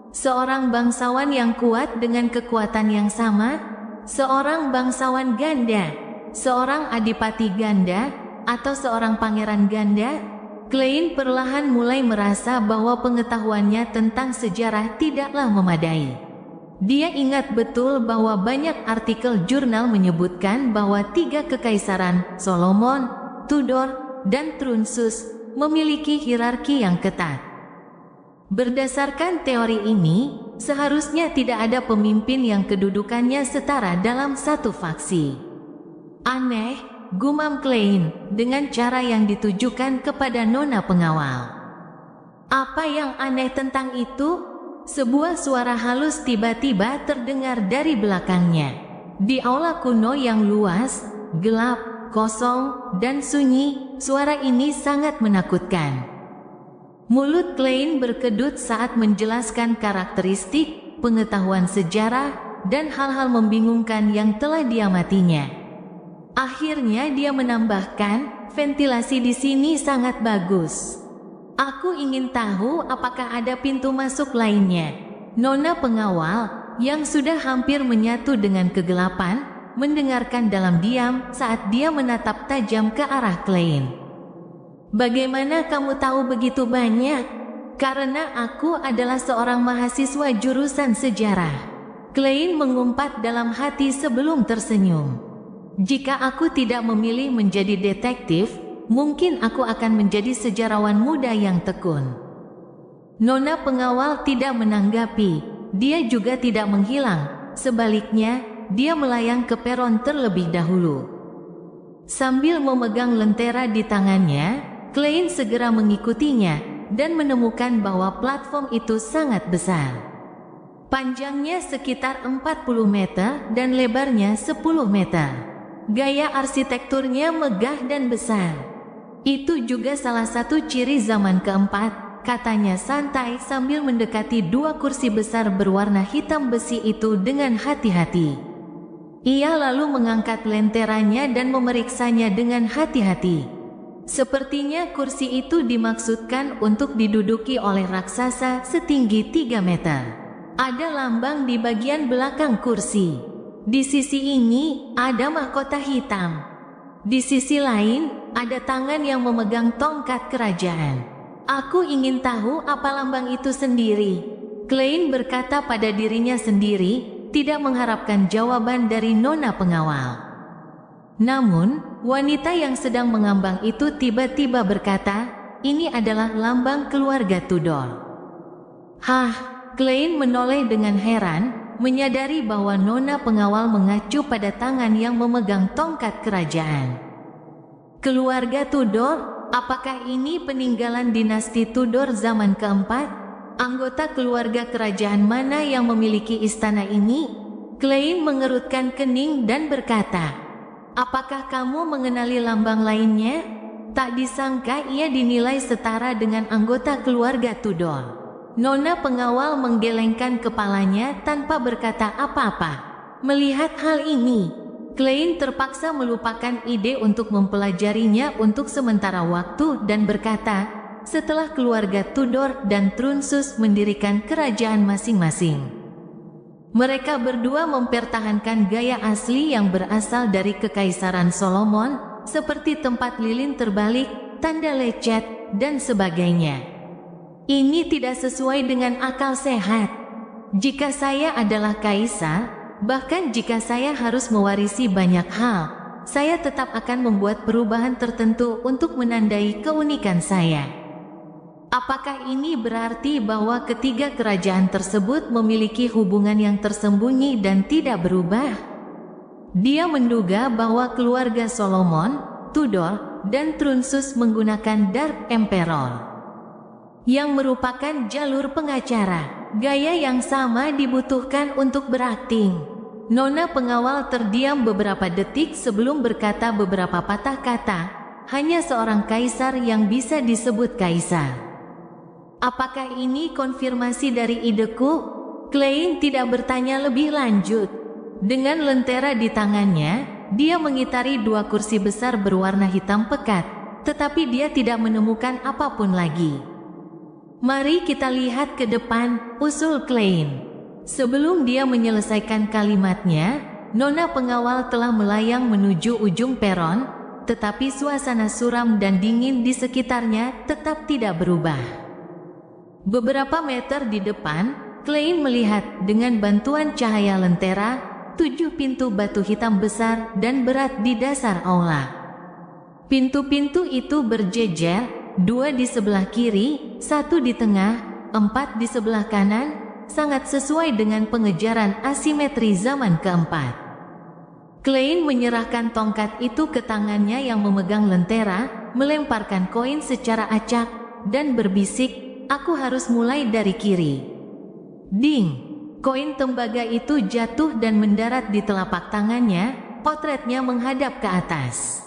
Seorang bangsawan yang kuat dengan kekuatan yang sama, seorang bangsawan ganda, seorang adipati ganda, atau seorang pangeran ganda. Klein perlahan mulai merasa bahwa pengetahuannya tentang sejarah tidaklah memadai. Dia ingat betul bahwa banyak artikel jurnal menyebutkan bahwa 3 kekaisaran, Solomon, Tudor, dan Trunsus, memiliki hierarki yang ketat. Berdasarkan teori ini, seharusnya tidak ada pemimpin yang kedudukannya setara dalam satu faksi. Aneh, gumam Klein, dengan cara yang ditujukan kepada nona pengawal. Apa yang aneh tentang itu? Sebuah suara halus tiba-tiba terdengar dari belakangnya. Di aula kuno yang luas, gelap, kosong, dan sunyi, suara ini sangat menakutkan. Mulut Klein berkedut saat menjelaskan karakteristik, pengetahuan sejarah, dan hal-hal membingungkan yang telah diamatinya. Akhirnya dia menambahkan, ventilasi di sini sangat bagus. Aku ingin tahu apakah ada pintu masuk lainnya. Nona pengawal, yang sudah hampir menyatu dengan kegelapan, mendengarkan dalam diam saat dia menatap tajam ke arah Klein. Bagaimana kamu tahu begitu banyak? Karena aku adalah seorang mahasiswa jurusan sejarah. Klein mengumpat dalam hati sebelum tersenyum. Jika aku tidak memilih menjadi detektif, mungkin aku akan menjadi sejarawan muda yang tekun. Nona pengawal tidak menanggapi, dia juga tidak menghilang, sebaliknya, dia melayang ke peron terlebih dahulu. Sambil memegang lentera di tangannya, Klein segera mengikutinya, dan menemukan bahwa platform itu sangat besar. Panjangnya sekitar 40 meter dan lebarnya 10 meter. Gaya arsitekturnya megah dan besar. Itu juga salah satu ciri zaman keempat, katanya santai sambil mendekati 2 kursi besar berwarna hitam besi itu dengan hati-hati. Ia lalu mengangkat lenteranya dan memeriksanya dengan hati-hati. Sepertinya kursi itu dimaksudkan untuk diduduki oleh raksasa setinggi 3 meter. Ada lambang di bagian belakang kursi. Di sisi ini, ada mahkota hitam. Di sisi lain, ada tangan yang memegang tongkat kerajaan. Aku ingin tahu apa lambang itu sendiri. Klein berkata pada dirinya sendiri, tidak mengharapkan jawaban dari nona pengawal. Namun, wanita yang sedang mengambang itu tiba-tiba berkata, ini adalah lambang keluarga Tudor. Hah, Klein menoleh dengan heran, menyadari bahwa nona pengawal mengacu pada tangan yang memegang tongkat kerajaan. Keluarga Tudor, apakah ini peninggalan dinasti Tudor zaman keempat? Anggota keluarga kerajaan mana yang memiliki istana ini? Klein mengerutkan kening dan berkata, apakah kamu mengenali lambang lainnya? Tak disangka ia dinilai setara dengan anggota keluarga Tudor. Nona pengawal menggelengkan kepalanya tanpa berkata apa-apa. Melihat hal ini, Klein terpaksa melupakan ide untuk mempelajarinya untuk sementara waktu dan berkata, setelah keluarga Tudor dan Trunsus mendirikan kerajaan masing-masing, mereka berdua mempertahankan gaya asli yang berasal dari Kekaisaran Solomon, seperti tempat lilin terbalik, tanda lecet, dan sebagainya. Ini tidak sesuai dengan akal sehat. Jika saya adalah kaisar, bahkan jika saya harus mewarisi banyak hal, saya tetap akan membuat perubahan tertentu untuk menandai keunikan saya. Apakah ini berarti bahwa ketiga kerajaan tersebut memiliki hubungan yang tersembunyi dan tidak berubah? Dia menduga bahwa keluarga Solomon, Tudor, dan Trunsus menggunakan Dark Emperor, yang merupakan jalur pengacara. Gaya yang sama dibutuhkan untuk berakting. Nona pengawal terdiam beberapa detik sebelum berkata beberapa patah kata. Hanya seorang kaisar yang bisa disebut kaisar. Apakah ini konfirmasi dari ideku? Klein tidak bertanya lebih lanjut. Dengan lentera di tangannya, dia mengitari 2 kursi besar berwarna hitam pekat, tetapi dia tidak menemukan apapun lagi. Mari kita lihat ke depan, usul Klein. Sebelum dia menyelesaikan kalimatnya, nona pengawal telah melayang menuju ujung peron. tetapi suasana suram dan dingin di sekitarnya tetap tidak berubah. Beberapa meter di depan, Klein melihat dengan bantuan cahaya lentera 7 pintu batu hitam besar dan berat di dasar aula. Pintu-pintu itu berjejer, 2 di sebelah kiri, 1 di tengah, 4 di sebelah kanan, sangat sesuai dengan pengejaran asimetri zaman keempat. Klein menyerahkan tongkat itu ke tangannya yang memegang lentera, melemparkan koin secara acak, dan berbisik, "Aku harus mulai dari kiri." Ding! Koin tembaga itu jatuh dan mendarat di telapak tangannya, potretnya menghadap ke atas.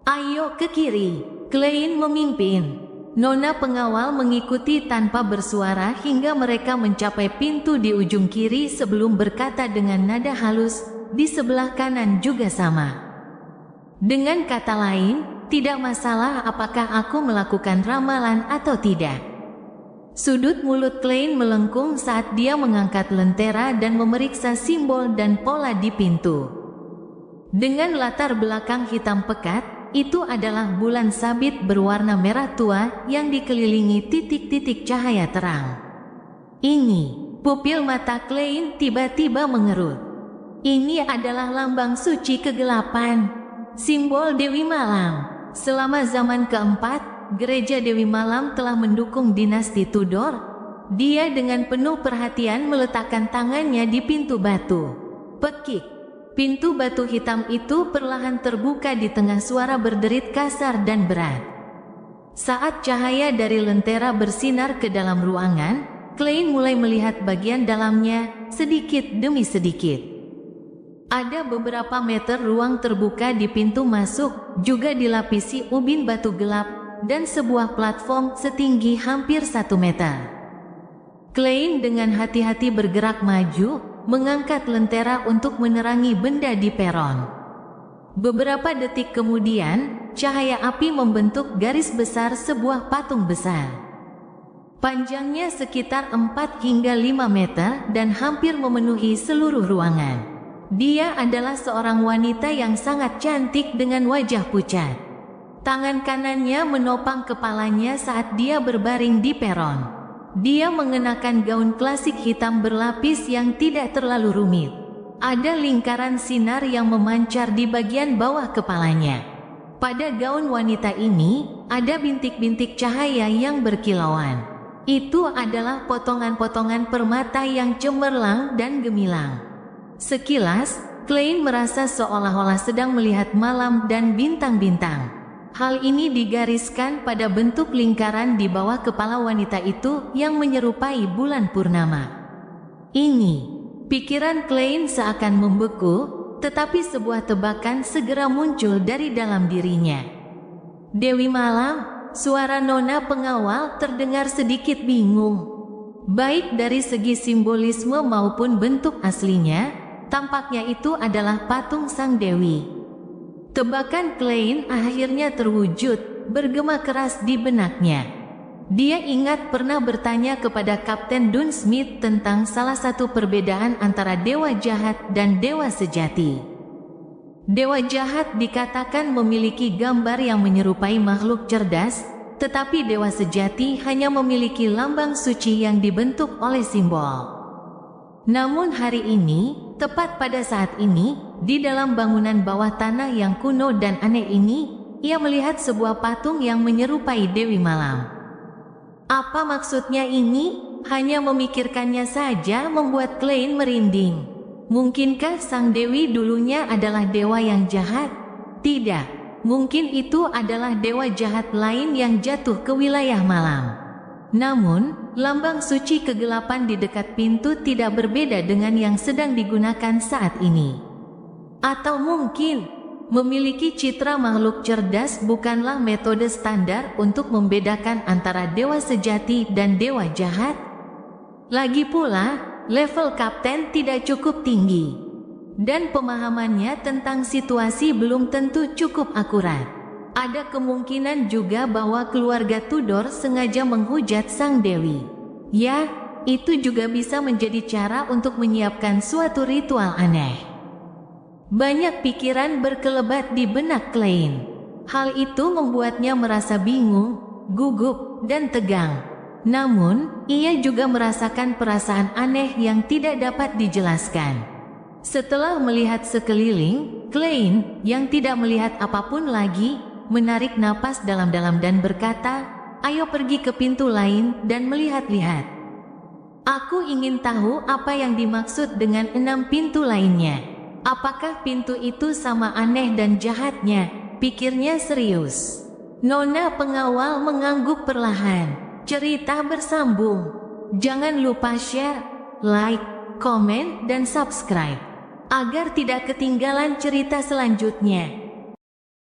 "Ayo ke kiri," Klein memimpin. Nona pengawal mengikuti tanpa bersuara hingga mereka mencapai pintu di ujung kiri sebelum berkata dengan nada halus, "Di sebelah kanan juga sama." Dengan kata lain, tidak masalah apakah aku melakukan ramalan atau tidak. Sudut mulut Klein melengkung saat dia mengangkat lentera dan memeriksa simbol dan pola di pintu. Dengan latar belakang hitam pekat, itu adalah bulan sabit berwarna merah tua yang dikelilingi titik-titik cahaya terang. Ini, pupil mata Klein tiba-tiba mengerut. Ini adalah lambang suci kegelapan, simbol Dewi Malam. Selama zaman keempat, gereja Dewi Malam telah mendukung dinasti Tudor. Dia dengan penuh perhatian meletakkan tangannya di pintu batu. Pekik. Pintu batu hitam itu perlahan terbuka di tengah suara berderit kasar dan berat. Saat cahaya dari lentera bersinar ke dalam ruangan, Klein mulai melihat bagian dalamnya, sedikit demi sedikit. Ada beberapa meter ruang terbuka di pintu masuk, juga dilapisi ubin batu gelap, dan sebuah platform setinggi hampir 1 meter. Klein dengan hati-hati bergerak maju, mengangkat lentera untuk menerangi benda di peron. Beberapa detik kemudian, cahaya api membentuk garis besar sebuah patung besar. Panjangnya sekitar 4 hingga 5 meter dan hampir memenuhi seluruh ruangan. Dia adalah seorang wanita yang sangat cantik dengan wajah pucat. Tangan kanannya menopang kepalanya saat dia berbaring di peron. Dia mengenakan gaun klasik hitam berlapis yang tidak terlalu rumit. Ada lingkaran sinar yang memancar di bagian bawah kepalanya. Pada gaun wanita ini, ada bintik-bintik cahaya yang berkilauan. Itu adalah potongan-potongan permata yang cemerlang dan gemilang. Sekilas, Klein merasa seolah-olah sedang melihat malam dan bintang-bintang. Hal ini digariskan pada bentuk lingkaran di bawah kepala wanita itu yang menyerupai bulan purnama. Ini, pikiran Klein seakan membeku, tetapi sebuah tebakan segera muncul dari dalam dirinya. "Dewi Malam," suara nona pengawal terdengar sedikit bingung. Baik dari segi simbolisme maupun bentuk aslinya, tampaknya itu adalah patung sang dewi. Tebakan Klein akhirnya terwujud, bergema keras di benaknya. Dia ingat pernah bertanya kepada Kapten Dunsmith tentang salah satu perbedaan antara dewa jahat dan dewa sejati. Dewa jahat dikatakan memiliki gambar yang menyerupai makhluk cerdas, tetapi dewa sejati hanya memiliki lambang suci yang dibentuk oleh simbol. Namun hari ini, tepat pada saat ini, di dalam bangunan bawah tanah yang kuno dan aneh ini, ia melihat sebuah patung yang menyerupai Dewi Malam. Apa maksudnya ini? Hanya memikirkannya saja membuat Klein merinding. Mungkinkah sang dewi dulunya adalah dewa yang jahat? Tidak, mungkin itu adalah dewa jahat lain yang jatuh ke wilayah malam. Namun, lambang suci kegelapan di dekat pintu tidak berbeda dengan yang sedang digunakan saat ini. Atau mungkin, memiliki citra makhluk cerdas bukanlah metode standar untuk membedakan antara dewa sejati dan dewa jahat? Lagi pula, level kapten tidak cukup tinggi. Dan pemahamannya tentang situasi belum tentu cukup akurat. Ada kemungkinan juga bahwa keluarga Tudor sengaja menghujat sang dewi. Ya, itu juga bisa menjadi cara untuk menyiapkan suatu ritual aneh. Banyak pikiran berkelebat di benak Klein. Hal itu membuatnya merasa bingung, gugup, dan tegang. Namun, ia juga merasakan perasaan aneh yang tidak dapat dijelaskan. Setelah melihat sekeliling, Klein, yang tidak melihat apapun lagi, menarik napas dalam-dalam dan berkata, "Ayo pergi ke pintu lain dan melihat-lihat. Aku ingin tahu apa yang dimaksud dengan 6 pintu lainnya. Apakah pintu itu sama aneh dan jahatnya?" Pikirnya serius. Nona pengawal mengangguk perlahan. Cerita bersambung. Jangan lupa share, like, komen, dan subscribe agar tidak ketinggalan cerita selanjutnya.